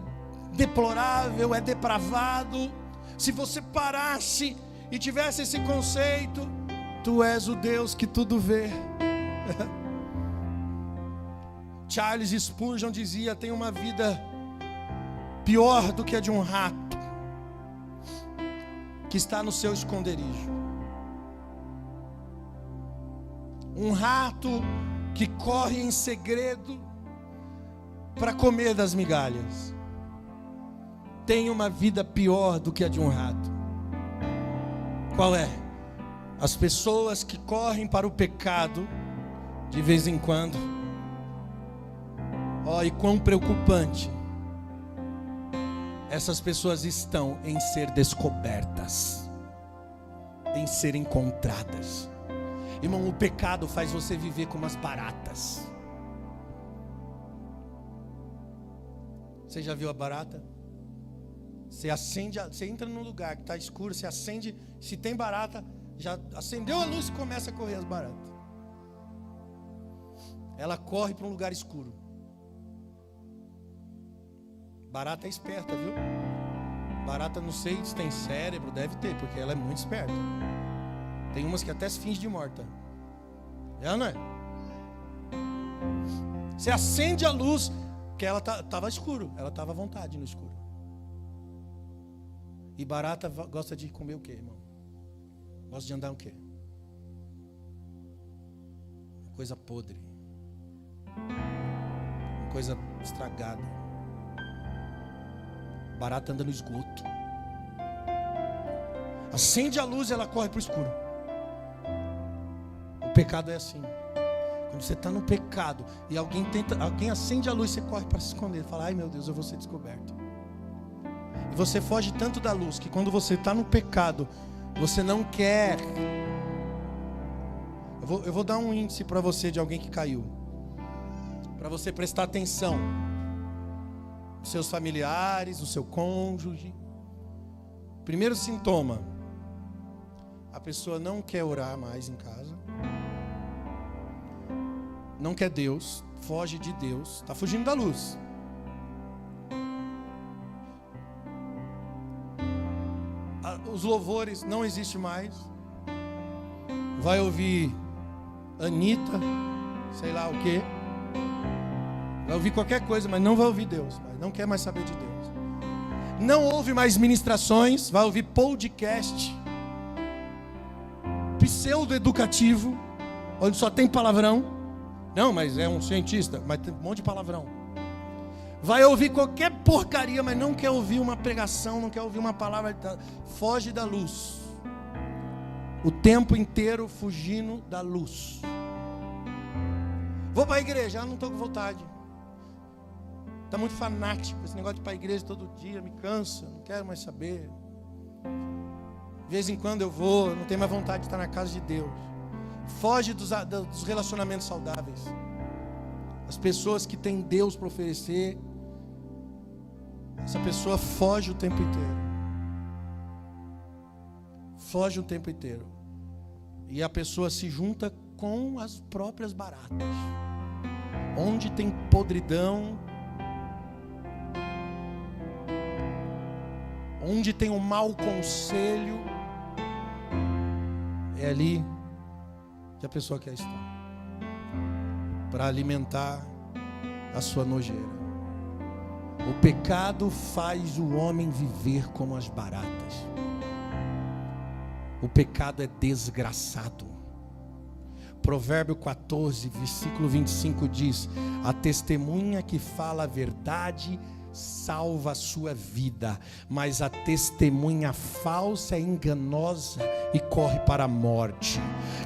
deplorável, é depravado, se você parasse e tivesse esse conceito: Tu és o Deus que tudo vê. Charles Spurgeon dizia: tem uma vida pior do que a de um rato que está no seu esconderijo. Um rato que corre em segredo para comer das migalhas tem uma vida pior do que a de um rato. Qual é? As pessoas que correm para o pecado de vez em quando. Ó, e quão preocupante essas pessoas estão em ser descobertas, em ser encontradas. Irmão, o pecado faz você viver como as baratas. Você já viu a barata? Você acende, você entra num lugar que está escuro, você acende, se tem barata, já acendeu a luz e começa a correr as baratas. Ela corre para um lugar escuro. Barata é esperta, viu? Barata, não sei se tem cérebro, deve ter, porque ela é muito esperta. Tem umas que até se finge de morta. É, não é? Você acende a luz, que ela estava escuro, ela estava à vontade no escuro. E barata gosta de comer o quê, irmão? Gosta de andar o quê? Uma coisa podre. Uma coisa estragada. Barata anda no esgoto. Acende a luz e ela corre para o escuro. O pecado é assim. Quando você está no pecado e alguém acende a luz, você corre para se esconder. Fala: ai meu Deus, eu vou ser descoberto. E você foge tanto da luz que quando você está no pecado, você não quer. Eu vou dar um índice para você de alguém que caiu, para você prestar atenção. Os seus familiares, o seu cônjuge. Primeiro sintoma: a pessoa não quer orar mais em casa, não quer Deus, foge de Deus, está fugindo da luz. Os louvores não existem mais. vai ouvir Anitta, sei lá o quê. Vai ouvir qualquer coisa, mas não vai ouvir Deus. Não quer mais saber de Deus. Não ouve mais ministrações, vai ouvir podcast pseudo-educativo, onde só tem palavrão. Não, mas é um cientista, mas tem um monte de palavrão. Vai ouvir qualquer porcaria, mas não quer ouvir uma pregação, não quer ouvir uma palavra. Foge da luz. O tempo inteiro fugindo da luz. Vou para a igreja, não estou com vontade. Está muito fanático, esse negócio de ir para a igreja todo dia, me cansa, não quero mais saber. De vez em quando eu vou, não tenho mais vontade de estar na casa de Deus. Foge dos relacionamentos saudáveis. As pessoas que têm Deus para oferecer, essa pessoa foge o tempo inteiro. Foge o tempo inteiro. E a pessoa se junta com as próprias baratas. Onde tem podridão, onde tem um mau conselho, é ali que a pessoa quer estar, para alimentar a sua nojeira. O pecado faz o homem viver como as baratas. O pecado é desgraçado. Provérbio 14, versículo 25 diz: a testemunha que fala a verdade salva a sua vida, mas a testemunha falsa é enganosa e corre para a morte.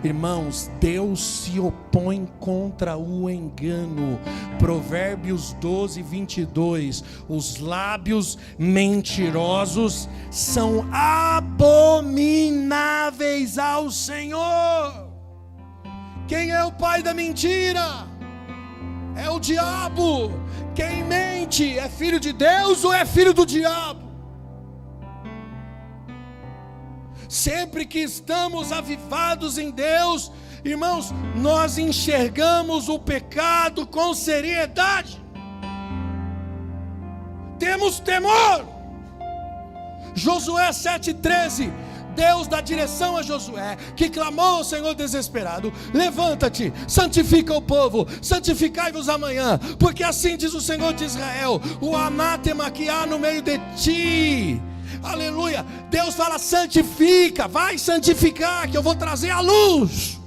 Irmãos, Deus se opõe contra o engano. Provérbios 12, 22. Os lábios mentirosos são abomináveis ao Senhor. Quem é o pai da mentira? É o diabo. Quem mente é filho de Deus ou é filho do diabo? Sempre que estamos avivados em Deus, irmãos, nós enxergamos o pecado com seriedade. Temos temor. Josué 7,13. Deus dá direção a Josué, que clamou ao Senhor desesperado: levanta-te, santifica o povo, santificai-vos amanhã, porque assim diz o Senhor de Israel: o anátema que há no meio de ti. Aleluia. Deus fala: santifica, vai santificar, que eu vou trazer a luz.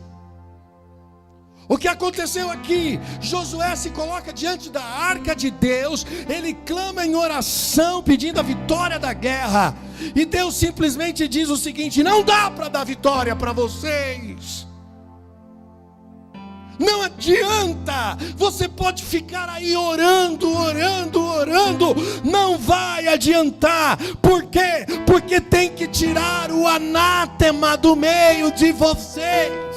O que aconteceu aqui? Josué se coloca diante da arca de Deus, ele clama em oração pedindo a vitória da guerra, e Deus simplesmente diz o seguinte: não dá para dar vitória para vocês. Não adianta, você pode ficar aí orando, não vai adiantar. Por quê? Porque tem que tirar o anátema do meio de vocês.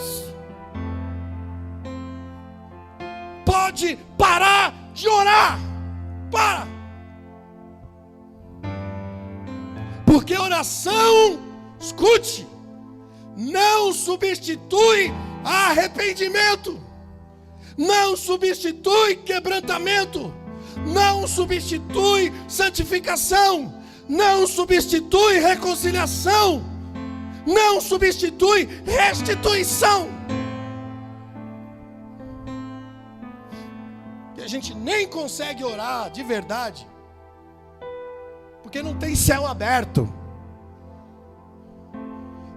Pode parar de orar, para. Porque oração, escute, não substitui arrependimento, não substitui quebrantamento, não substitui santificação, não substitui reconciliação, não substitui restituição. Que a gente nem consegue orar de verdade, porque não tem céu aberto.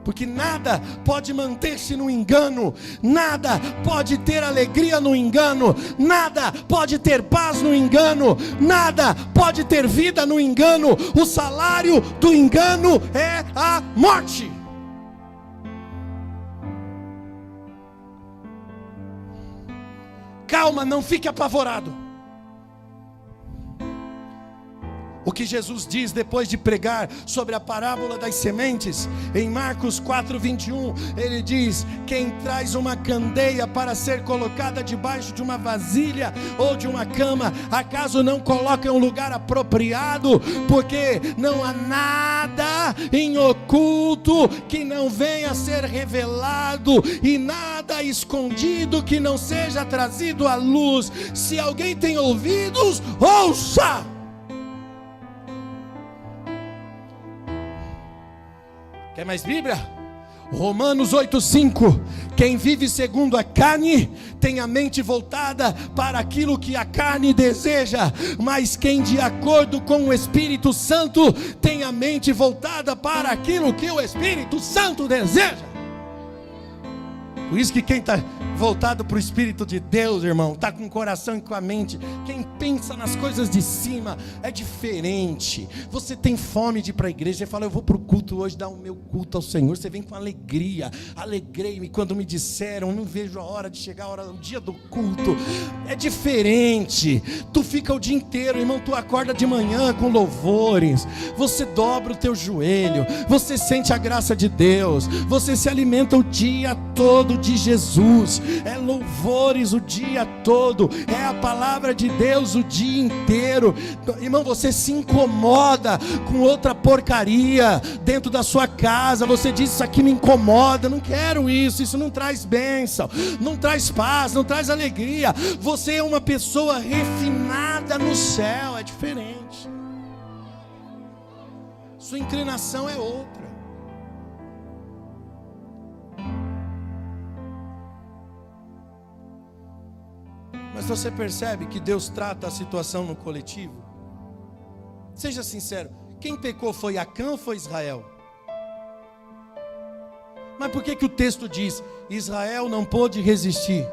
Porque nada pode manter-se no engano, nada pode ter alegria no engano, nada pode ter paz no engano, nada pode ter vida no engano. O salário do engano é a morte. Calma, não fique apavorado. O que Jesus diz depois de pregar sobre a parábola das sementes, em Marcos 4:21, ele diz: quem traz uma candeia para ser colocada debaixo de uma vasilha ou de uma cama, acaso não coloca em um lugar apropriado? Porque não há nada em oculto que não venha a ser revelado, e nada escondido que não seja trazido à luz. Se alguém tem ouvidos, ouça! Quer mais Bíblia? Romanos 8,5: quem vive segundo a carne tem a mente voltada para aquilo que a carne deseja, mas quem de acordo com o Espírito Santo tem a mente voltada para aquilo que o Espírito Santo deseja. Por isso que quem está voltado para o Espírito de Deus, irmão, está com o coração e com a mente. Quem pensa nas coisas de cima é diferente. Você tem fome de ir para a igreja, você fala, eu vou para o culto hoje, dar o meu culto ao Senhor. Você vem com alegria. Alegrei-me quando me disseram, não vejo a hora de chegar o dia do culto. É diferente. Tu fica o dia inteiro, irmão, tu acorda de manhã com louvores, você dobra o teu joelho, você sente a graça de Deus, você se alimenta o dia todo de Jesus. É louvores o dia todo, é a palavra de Deus o dia inteiro. Irmão, você se incomoda com outra porcaria dentro da sua casa. Você diz, isso aqui me incomoda, não quero isso, isso não traz bênção, não traz paz, não traz alegria. Você é uma pessoa refinada no céu, é diferente. Sua inclinação é outra. Mas você percebe que Deus trata a situação no coletivo? Seja sincero, quem pecou foi Acã ou foi Israel? Mas por que o texto diz, Israel não pôde resistir?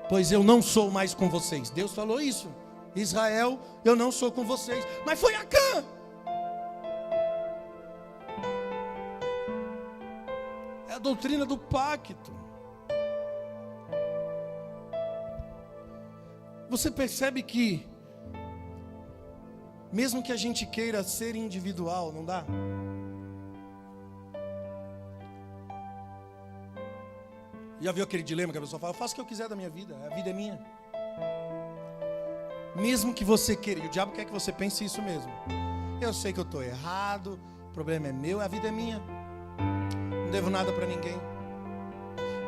Pois eu não sou mais com vocês. Deus falou isso. Israel, eu não sou com vocês. Mas foi Acã. É a doutrina do pacto. Você percebe que, mesmo que a gente queira ser individual, não dá? Já viu aquele dilema que a pessoa fala, eu faço o que eu quiser da minha vida, a vida é minha. Mesmo que você queira, e o diabo quer que você pense isso mesmo. Eu sei que eu estou errado, o problema é meu, a vida é minha. Não devo nada para ninguém.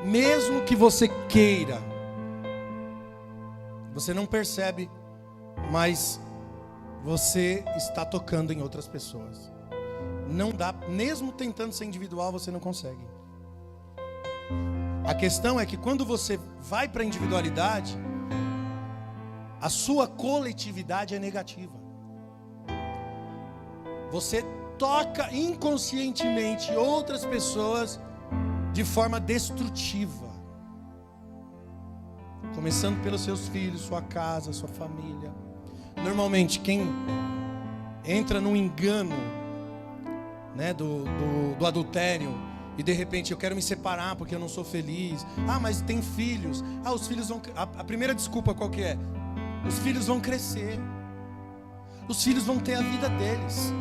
Mesmo que você queira, você não percebe, mas você está tocando em outras pessoas. Não dá, mesmo tentando ser individual, você não consegue. A questão é que quando você vai para a individualidade, a sua coletividade é negativa. Você toca inconscientemente outras pessoas de forma destrutiva. Começando pelos seus filhos, sua casa, sua família. Normalmente quem entra num engano, né, do adultério, e de repente eu quero me separar porque eu não sou feliz. Ah, mas tem filhos. Ah, os filhos vão... A primeira desculpa qual que é? Os filhos vão crescer. Os filhos vão ter a vida deles.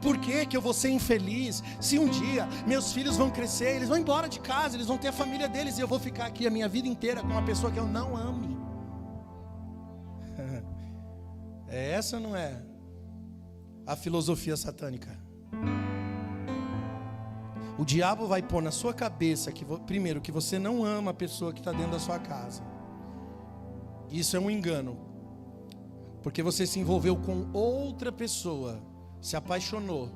Por que eu vou ser infeliz se um dia meus filhos vão crescer, eles vão embora de casa, eles vão ter a família deles e eu vou ficar aqui a minha vida inteira com uma pessoa que eu não ame? É essa ou não é a filosofia satânica? O diabo vai pôr na sua cabeça que, primeiro, que você não ama a pessoa que está dentro da sua casa. Isso é um engano, porque você se envolveu com outra pessoa, se apaixonou,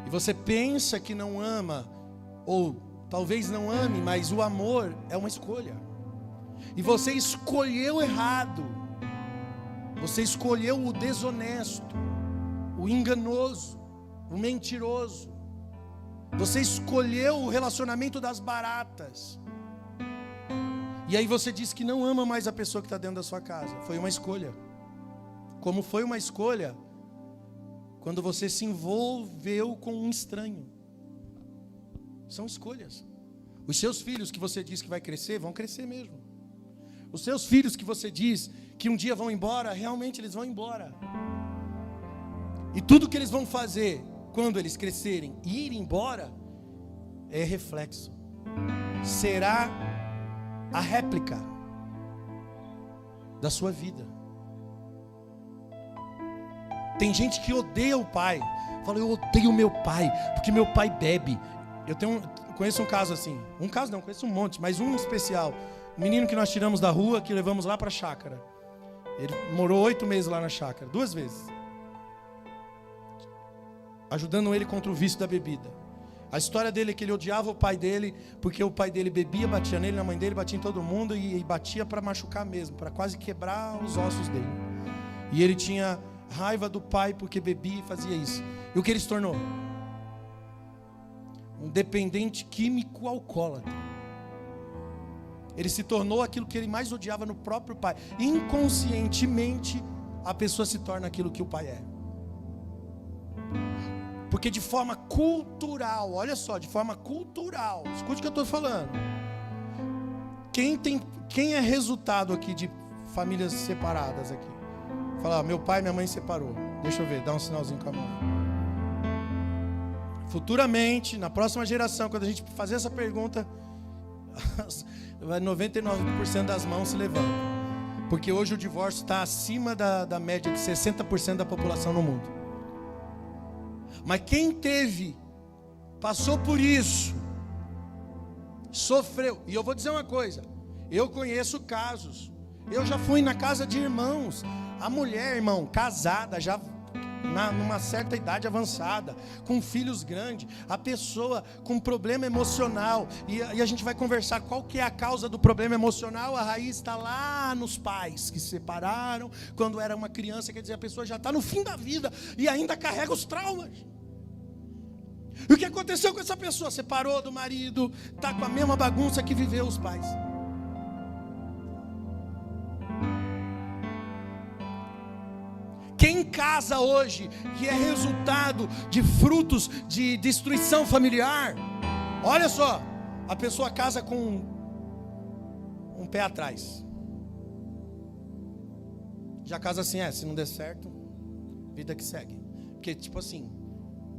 e você pensa que não ama, ou talvez não ame, mas o amor é uma escolha, e você escolheu errado. Você escolheu o desonesto, o enganoso, o mentiroso. Você escolheu o relacionamento das baratas. E aí você diz que não ama mais a pessoa que está dentro da sua casa. Foi uma escolha. Como foi uma escolha quando você se envolveu com um estranho. São escolhas. Os seus filhos que você diz que vai crescer, vão crescer mesmo. Os seus filhos que você diz que um dia vão embora, realmente eles vão embora. E tudo que eles vão fazer quando eles crescerem e irem embora é reflexo. Será a réplica da sua vida. Tem gente que odeia o pai. Fala, eu odeio meu pai, porque meu pai bebe. Conheço um caso assim. Um caso não, conheço um monte, mas um especial. Um menino que nós tiramos da rua, que levamos lá para a chácara. Ele morou 8 meses lá na chácara, 2 vezes. ajudando ele contra o vício da bebida. A história dele é que ele odiava o pai dele, porque o pai dele bebia, batia nele, na mãe dele, batia em todo mundo, e batia para machucar mesmo, para quase quebrar os ossos dele. E ele tinha raiva do pai porque bebia e fazia isso. E o que ele se tornou? Um dependente químico alcoólatra. Ele se tornou aquilo que ele mais odiava no próprio pai. Inconscientemente, a pessoa se torna aquilo que o pai é. Porque de forma cultural, olha só, de forma cultural, escute o que eu estou falando. Quem é resultado aqui de famílias separadas aqui? Fala, meu pai e minha mãe separou. Deixa eu ver, dá um sinalzinho com a mão. Futuramente, na próxima geração, quando a gente fazer essa pergunta, 99% das mãos se levantam. Porque hoje o divórcio está acima da média de 60% da população no mundo. Mas quem passou por isso, sofreu. E eu vou dizer uma coisa, eu conheço casos. Eu já fui na casa de irmãos. A mulher, irmão, casada, já numa certa idade avançada, com filhos grandes, a pessoa com problema emocional, e a gente vai conversar qual que é a causa do problema emocional. A raiz está lá nos pais que se separaram quando era uma criança, quer dizer, a pessoa já está no fim da vida e ainda carrega os traumas. E o que aconteceu com essa pessoa? Separou do marido, está com a mesma bagunça que viveu os pais. Quem casa hoje, que é resultado de frutos de destruição familiar, olha só, a pessoa casa com um pé atrás. Já casa assim, se não der certo, vida que segue. Porque tipo assim,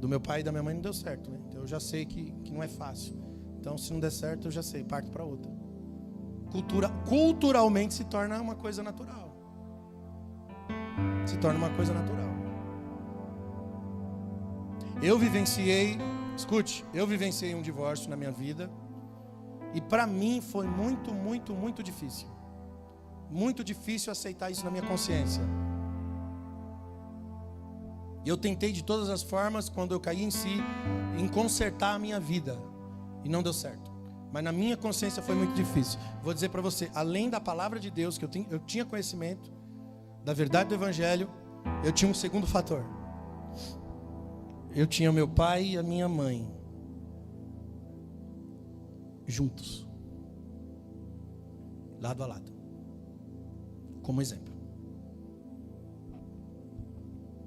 do meu pai e da minha mãe não deu certo, né? Então eu já sei que não é fácil. Então se não der certo, eu já sei, parto para outra. Culturalmente se torna uma coisa natural. Se torna uma coisa natural. Eu vivenciei um divórcio na minha vida. E para mim foi muito, muito, muito difícil. Muito difícil aceitar isso na minha consciência. Eu tentei de todas as formas, quando eu caí em si, em consertar a minha vida. E não deu certo. Mas na minha consciência foi muito difícil. Vou dizer para você, além da palavra de Deus, que eu tinha conhecimento da verdade do Evangelho, eu tinha um segundo fator. Eu tinha meu pai e a minha mãe juntos, lado a lado, como exemplo.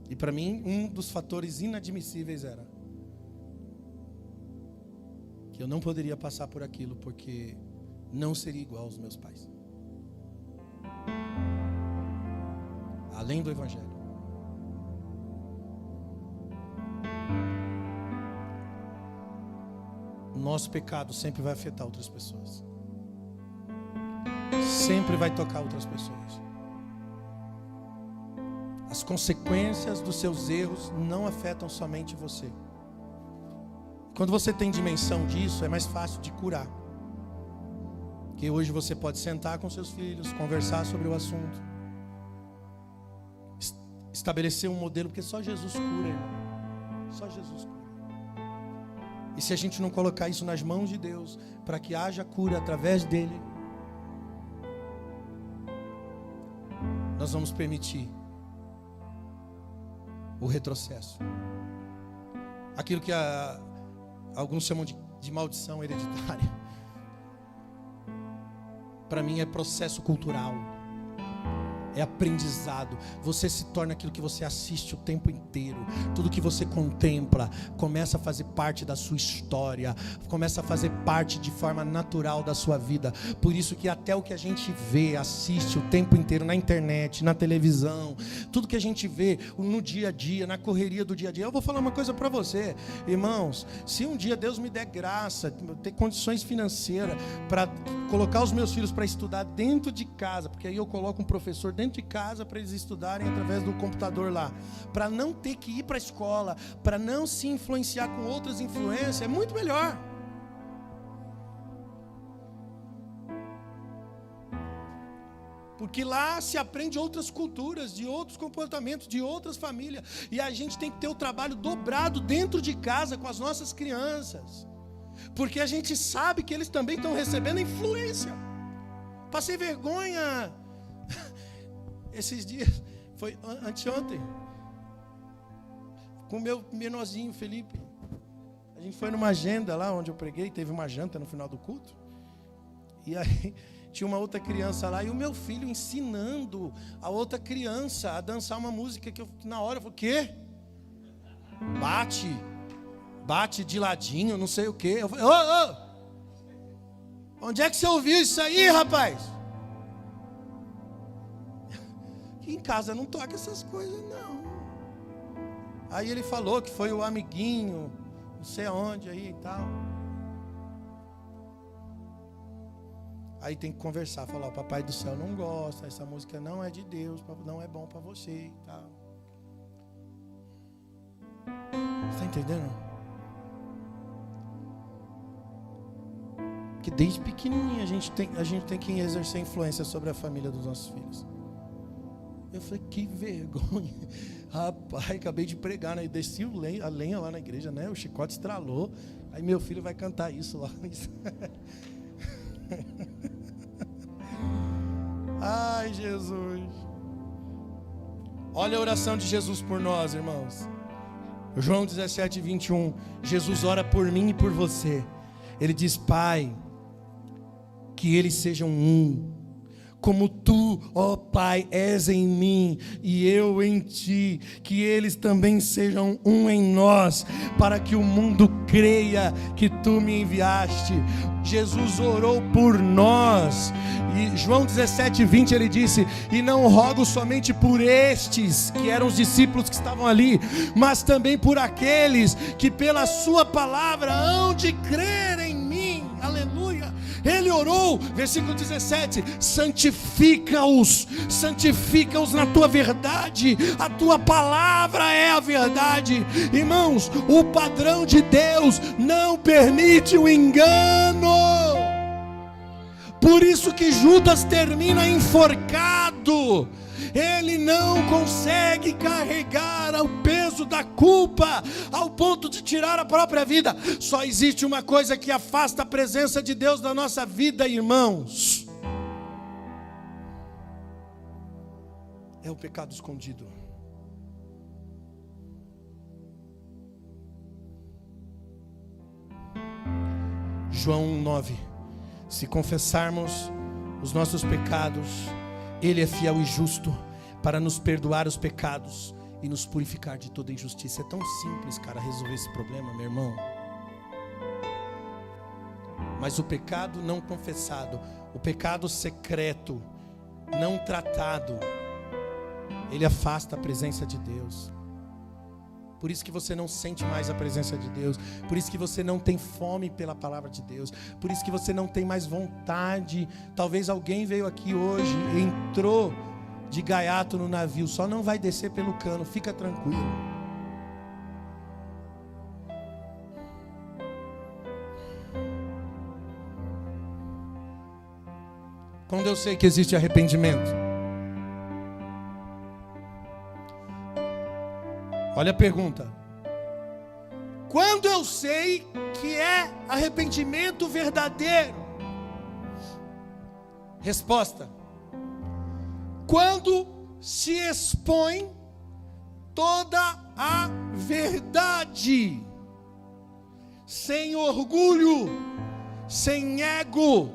E para mim, um dos fatores inadmissíveis era que eu não poderia passar por aquilo, porque não seria igual aos meus pais. Além do Evangelho. Nosso pecado sempre vai afetar outras pessoas. Sempre vai tocar outras pessoas. As consequências dos seus erros não afetam somente você. Quando você tem dimensão disso, é mais fácil de curar. Que hoje você pode sentar com seus filhos, conversar sobre o assunto. Estabelecer um modelo, porque só Jesus cura, irmão. Só Jesus cura. E se a gente não colocar isso nas mãos de Deus, para que haja cura através dele, nós vamos permitir o retrocesso. Aquilo que alguns chamam de maldição hereditária. Para mim é processo cultural. É aprendizado. Você se torna aquilo que você assiste o tempo inteiro. Tudo que você contempla começa a fazer parte da sua história, começa a fazer parte de forma natural da sua vida. Por isso que até o que a gente vê, assiste o tempo inteiro na internet, na televisão, tudo que a gente vê no dia a dia, na correria do dia a dia. Eu vou falar uma coisa para você, irmãos. Se um dia Deus me der graça, ter condições financeiras para colocar os meus filhos para estudar dentro de casa, porque aí eu coloco um professor dentro de casa para eles estudarem através do computador lá, para não ter que ir para a escola, para não se influenciar com outras influências, é muito melhor. Porque lá se aprende outras culturas, de outros comportamentos, de outras famílias. E a gente tem que ter o trabalho dobrado dentro de casa com as nossas crianças. Porque a gente sabe que eles também estão recebendo influência. Passei vergonha esses dias, foi anteontem, com o meu menorzinho Felipe. A gente foi numa agenda lá onde eu preguei, teve uma janta no final do culto. E aí tinha uma outra criança lá, e o meu filho ensinando a outra criança a dançar uma música que na hora eu falei, o quê? Bate de ladinho, não sei o quê. Eu falei, onde é que você ouviu isso aí, rapaz? Aqui em casa não toca essas coisas, não. Aí ele falou que foi o amiguinho, não sei aonde aí e tal. Aí tem que conversar, falar, o papai do céu não gosta, essa música não é de Deus, não é bom para você e tal. Você está entendendo? Que desde pequenininho a gente tem que exercer influência sobre a família dos nossos filhos. Eu falei, que vergonha. Rapaz, acabei de pregar, né? Desci a lenha lá na igreja, né? O chicote estralou. Aí meu filho vai cantar isso lá. Ai, Jesus. Olha a oração de Jesus por nós, irmãos. João 17, 21. Jesus ora por mim e por você. Ele diz, Pai, que eles sejam um, como tu, ó Pai, és em mim e eu em ti, que eles também sejam um em nós, para que o mundo creia que tu me enviaste. Jesus orou por nós. E João 17, 20 ele disse, e não rogo somente por estes, que eram os discípulos que estavam ali, mas também por aqueles que pela sua palavra hão de crer em mim. Aleluia. Ele orou, versículo 17, santifica-os na tua verdade, a tua palavra é a verdade. Irmãos, o padrão de Deus não permite o engano. Por isso que Judas termina enforcado. Ele não consegue carregar o peso da culpa ao ponto de tirar a própria vida. Só existe uma coisa que afasta a presença de Deus da nossa vida, irmãos. É o pecado escondido. João 9. Se confessarmos os nossos pecados, Ele é fiel e justo para nos perdoar os pecados e nos purificar de toda injustiça. É tão simples, cara, resolver esse problema, meu irmão. Mas o pecado não confessado, o pecado secreto, não tratado, ele afasta a presença de Deus. Por isso que você não sente mais a presença de Deus. Por isso que você não tem fome pela palavra de Deus. Por isso que você não tem mais vontade. Talvez alguém veio aqui hoje, entrou de gaiato no navio, só não vai descer pelo cano, fica tranquilo. Quando eu sei que existe arrependimento? Olha a pergunta. Quando eu sei que é arrependimento verdadeiro? Resposta: quando se expõe toda a verdade, sem orgulho, sem ego,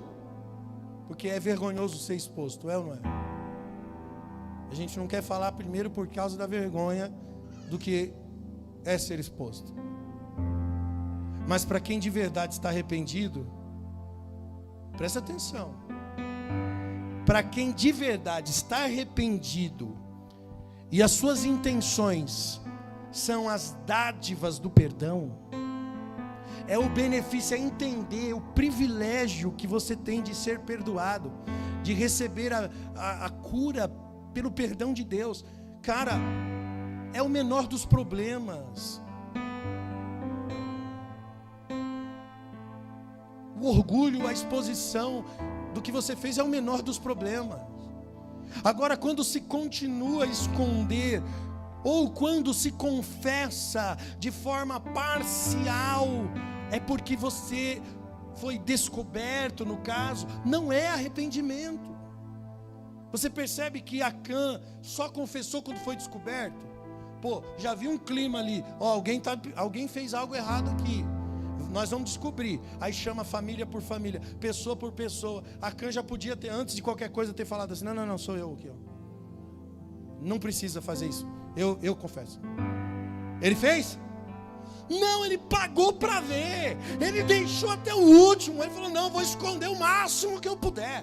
porque é vergonhoso ser exposto, é ou não é? A gente não quer falar primeiro por causa da vergonha do que é ser exposto. Mas para quem de verdade está arrependido, presta atenção. Para quem de verdade está arrependido e as suas intenções são as dádivas do perdão, é o benefício, é entender o privilégio que você tem de ser perdoado, de receber a cura pelo perdão de Deus. Cara, é o menor dos problemas. O orgulho, a exposição do que você fez é o menor dos problemas. Agora, quando se continua a esconder, ou quando se confessa de forma parcial, é porque você foi descoberto, no caso, não é arrependimento. Você percebe que Acã só confessou quando foi descoberto? Pô, já vi um clima ali, ó, alguém fez algo errado aqui, nós vamos descobrir. Aí chama família por família, pessoa por pessoa. Acã já podia ter, antes de qualquer coisa, ter falado assim: não, sou eu aqui, ó. Não precisa fazer isso, eu confesso. Ele fez? Não, ele pagou para ver. Ele deixou até o último. Ele falou: não, vou esconder o máximo que eu puder.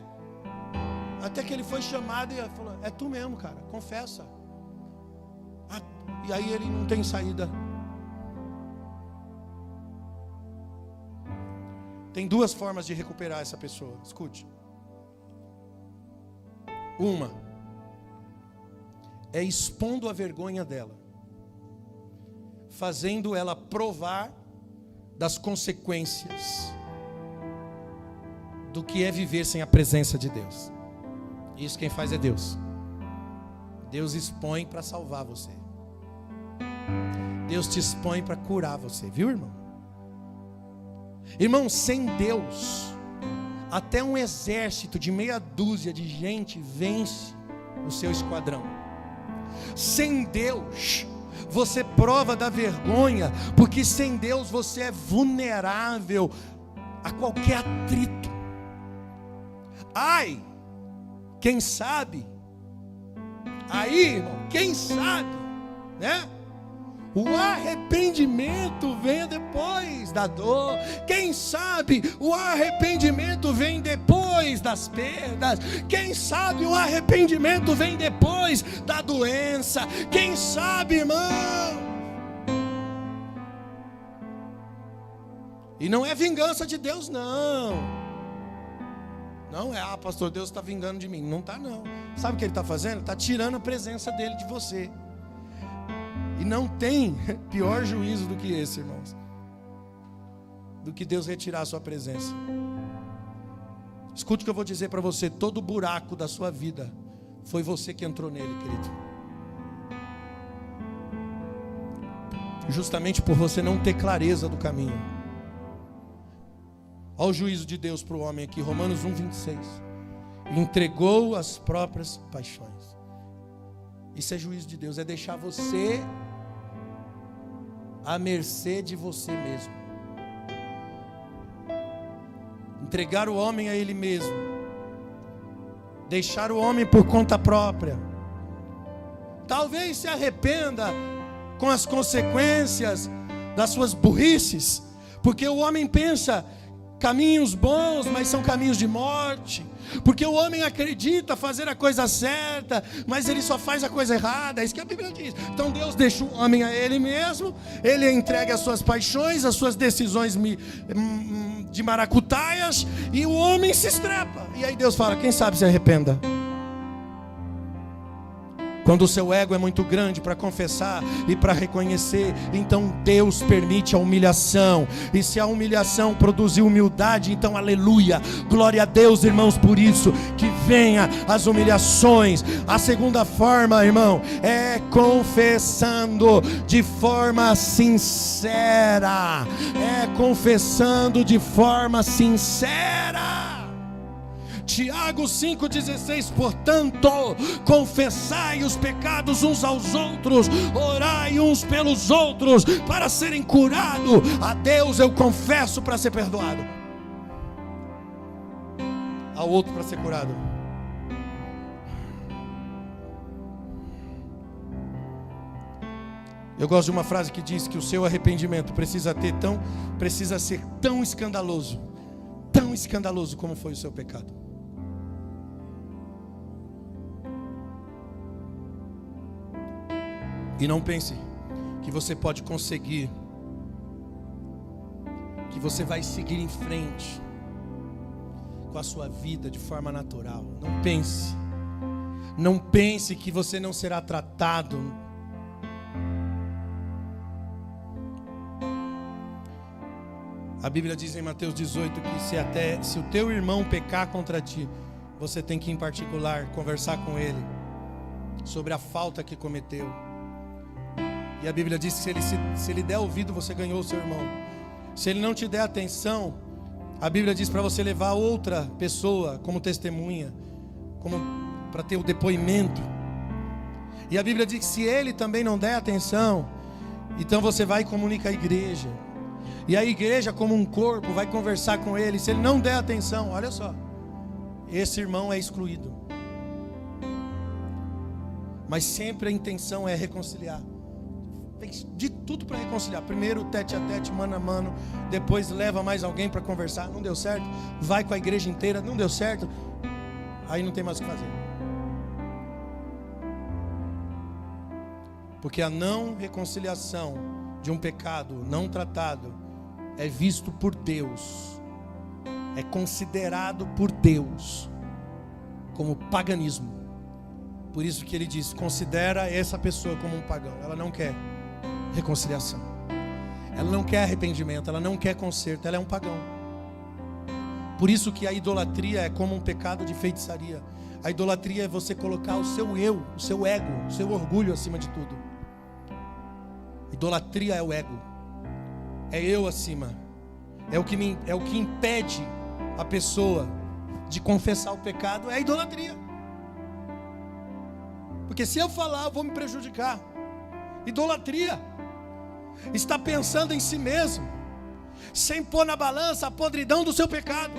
Até que ele foi chamado e falou: é tu mesmo, cara, confessa. E aí ele não tem saída. Tem duas formas de recuperar essa pessoa, escute. Uma é expondo a vergonha dela, fazendo ela provar das consequências do que é viver sem a presença de Deus. Isso quem faz é Deus. Deus expõe para salvar você. Deus te expõe para curar você, viu, irmão? Irmão, sem Deus, até um exército de meia dúzia de gente vence o seu esquadrão. Sem Deus, você prova da vergonha, porque sem Deus você é vulnerável a qualquer atrito. Ai, quem sabe? Aí, irmão, quem sabe, né? O arrependimento vem depois da dor. Quem sabe o arrependimento vem depois das perdas. Quem sabe o arrependimento vem depois da doença. Quem sabe, irmão? E não é vingança de Deus, não. Não é, pastor, Deus está vingando de mim. Não está, não. Sabe o que Ele está fazendo? Está tirando a presença dEle de você. E não tem pior juízo do que esse, irmãos, do que Deus retirar a sua presença. Escute o que eu vou dizer para você: todo buraco da sua vida foi você que entrou nele, querido. Justamente por você não ter clareza do caminho. Olha o juízo de Deus para o homem aqui, Romanos 1:26. Entregou as próprias paixões. Isso é juízo de Deus, é deixar você à mercê de você mesmo. Entregar o homem a ele mesmo. Deixar o homem por conta própria. Talvez se arrependa com as consequências das suas burrices, porque o homem pensa caminhos bons, mas são caminhos de morte. Porque o homem acredita fazer a coisa certa, mas ele só faz a coisa errada. É isso que a Bíblia diz. Então Deus deixa o homem a ele mesmo. Ele entrega as suas paixões, as suas decisões de maracutaias, e o homem se estrepa. E aí Deus fala: quem sabe se arrependa. Quando o seu ego é muito grande para confessar e para reconhecer, então Deus permite a humilhação. E se a humilhação produzir humildade, então aleluia, glória a Deus, irmãos, por isso que venha as humilhações. A segunda forma, irmão, é confessando de forma sincera. É confessando de forma sincera. Tiago 5,16, portanto, confessai os pecados uns aos outros, orai uns pelos outros, para serem curados. A Deus eu confesso para ser perdoado, ao outro para ser curado. Eu gosto de uma frase que diz que o seu arrependimento precisa ser tão escandaloso como foi o seu pecado. E não pense que você pode conseguir, que você vai seguir em frente com a sua vida de forma natural. Não pense. Não pense que você não será tratado. A Bíblia diz em Mateus 18 que se o teu irmão pecar contra ti, você tem que, em particular, conversar com ele sobre a falta que cometeu. E a Bíblia diz que se ele der ouvido, você ganhou o seu irmão. Se ele não te der atenção, a Bíblia diz para você levar outra pessoa como testemunha, como para ter o depoimento. E a Bíblia diz que se ele também não der atenção, então você vai e comunica à igreja. E a igreja, como um corpo, vai conversar com ele. Se ele não der atenção, olha só, esse irmão é excluído. Mas sempre a intenção é reconciliar. Tem de tudo para reconciliar. Primeiro tete a tete, mano a mano. Depois leva mais alguém para conversar. Não deu certo, vai com a igreja inteira. Não deu certo, aí não tem mais o que fazer. Porque a não reconciliação de um pecado não tratado é visto por Deus, é considerado por Deus como paganismo. Por isso que ele diz, considera essa pessoa como um pagão. Ela não quer reconciliação, ela não quer arrependimento, ela não quer conserto, ela é um pagão. Por isso que a idolatria é como um pecado de feitiçaria. A idolatria é você colocar o seu eu, o seu ego, o seu orgulho acima de tudo. Idolatria é o ego, é eu acima, é o que impede a pessoa de confessar o pecado, é a idolatria. Porque se eu falar, eu vou me prejudicar. Idolatria está pensando em si mesmo, sem pôr na balança a podridão do seu pecado,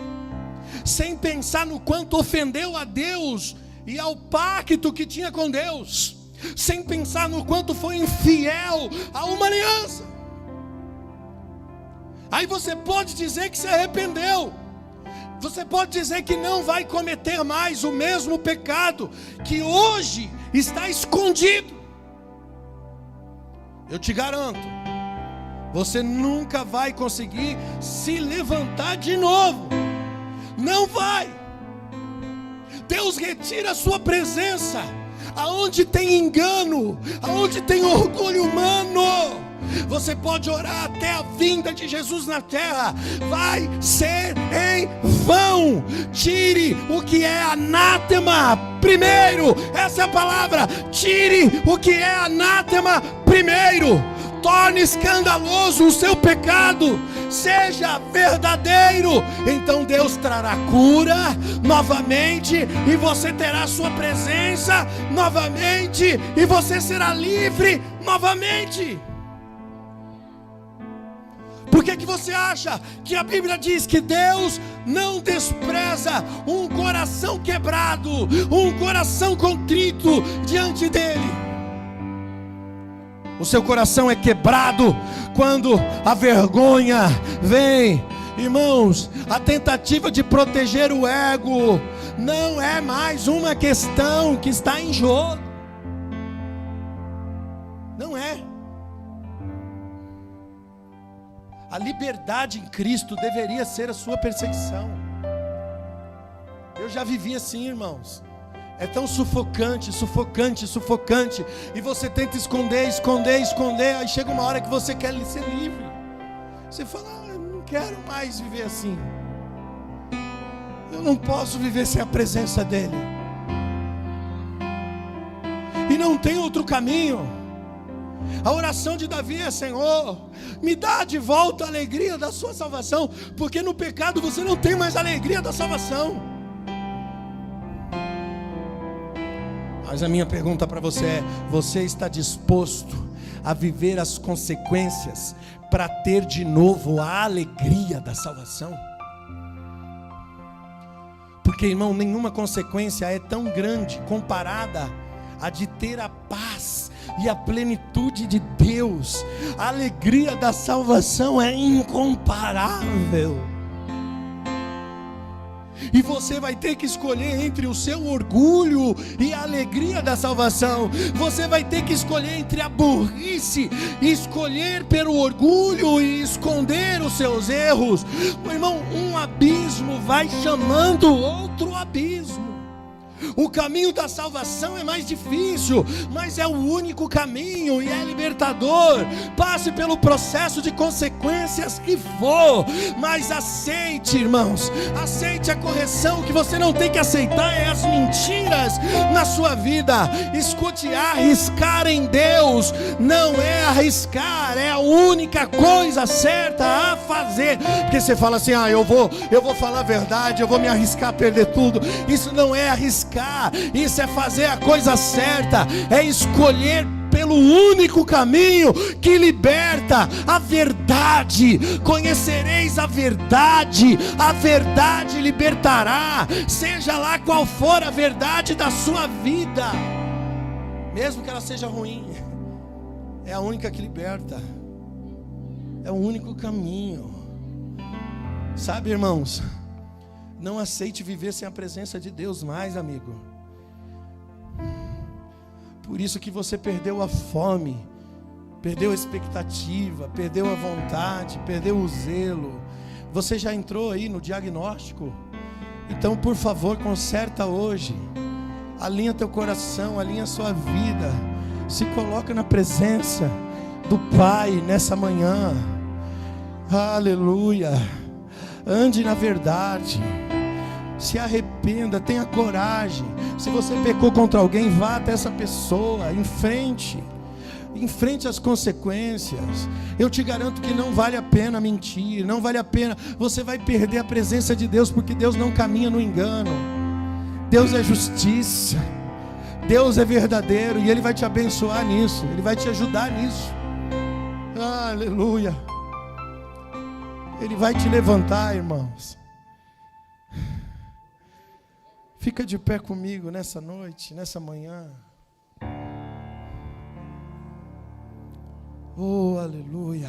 sem pensar no quanto ofendeu a Deus e ao pacto que tinha com Deus, sem pensar no quanto foi infiel a uma aliança. Aí você pode dizer que se arrependeu, você pode dizer que não vai cometer mais o mesmo pecado que hoje está escondido. Eu te garanto, você nunca vai conseguir se levantar de novo. Não vai. Deus retira a sua presença aonde tem engano, aonde tem orgulho humano. Você pode orar até a vinda de Jesus na terra, vai ser em vão. Tire o que é anátema primeiro. Essa é a palavra. Tire o que é anátema primeiro. Torne escandaloso o seu pecado, seja verdadeiro, então Deus trará cura novamente, e você terá sua presença novamente, e você será livre novamente. Por que você acha que a Bíblia diz que Deus não despreza um coração quebrado, um coração contrito diante dele? O seu coração é quebrado quando a vergonha vem. Irmãos, a tentativa de proteger o ego não é mais uma questão que está em jogo. Não é. A liberdade em Cristo deveria ser a sua perseguição. Eu já vivi assim, irmãos. É tão sufocante, sufocante, sufocante. E você tenta esconder, esconder, esconder. Aí chega uma hora que você quer ser livre. Você fala, eu não quero mais viver assim. Eu não posso viver sem a presença dele. E não tem outro caminho. A oração de Davi é: Senhor, me dá de volta a alegria da sua salvação. Porque no pecado você não tem mais a alegria da salvação. Mas a minha pergunta para você é: você está disposto a viver as consequências para ter de novo a alegria da salvação? Porque, irmão, nenhuma consequência é tão grande comparada a de ter a paz e a plenitude de Deus. A alegria da salvação é incomparável. E você vai ter que escolher entre o seu orgulho e a alegria da salvação. Você vai ter que escolher entre a burrice e escolher pelo orgulho e esconder os seus erros. Meu irmão, um abismo vai chamando outro abismo. O caminho da salvação é mais difícil, mas é o único caminho e é libertador. Passe pelo processo de consequências que for, mas aceite, irmãos, aceite a correção. Que você não tem que aceitar é as mentiras na sua vida. Escute, arriscar em Deus não é arriscar, é a única coisa certa a fazer. Porque você fala assim, eu vou falar a verdade, eu vou me arriscar a perder tudo. Isso não é arriscar, isso é fazer a coisa certa, é escolher pelo único caminho que liberta, a verdade. Conhecereis a verdade libertará, seja lá qual for a verdade da sua vida, mesmo que ela seja ruim, é a única que liberta, é o único caminho. Sabe, irmãos, não aceite viver sem a presença de Deus mais, amigo. Por isso que você perdeu a fome, perdeu a expectativa, perdeu a vontade, perdeu o zelo. Você já entrou aí no diagnóstico? Então, por favor, conserta hoje. Alinha teu coração, alinha sua vida. Se coloca na presença do Pai nessa manhã. Aleluia. Ande na verdade. Se arrependa, tenha coragem. Se você pecou contra alguém, vá até essa pessoa, enfrente as consequências. Eu te garanto que não vale a pena mentir, não vale a pena. Você vai perder a presença de Deus, porque Deus não caminha no engano. Deus é justiça, Deus é verdadeiro, e Ele vai te abençoar nisso, Ele vai te ajudar nisso. Aleluia. Ele vai te levantar, irmãos. Fica de pé comigo nessa noite, nessa manhã. Oh, aleluia.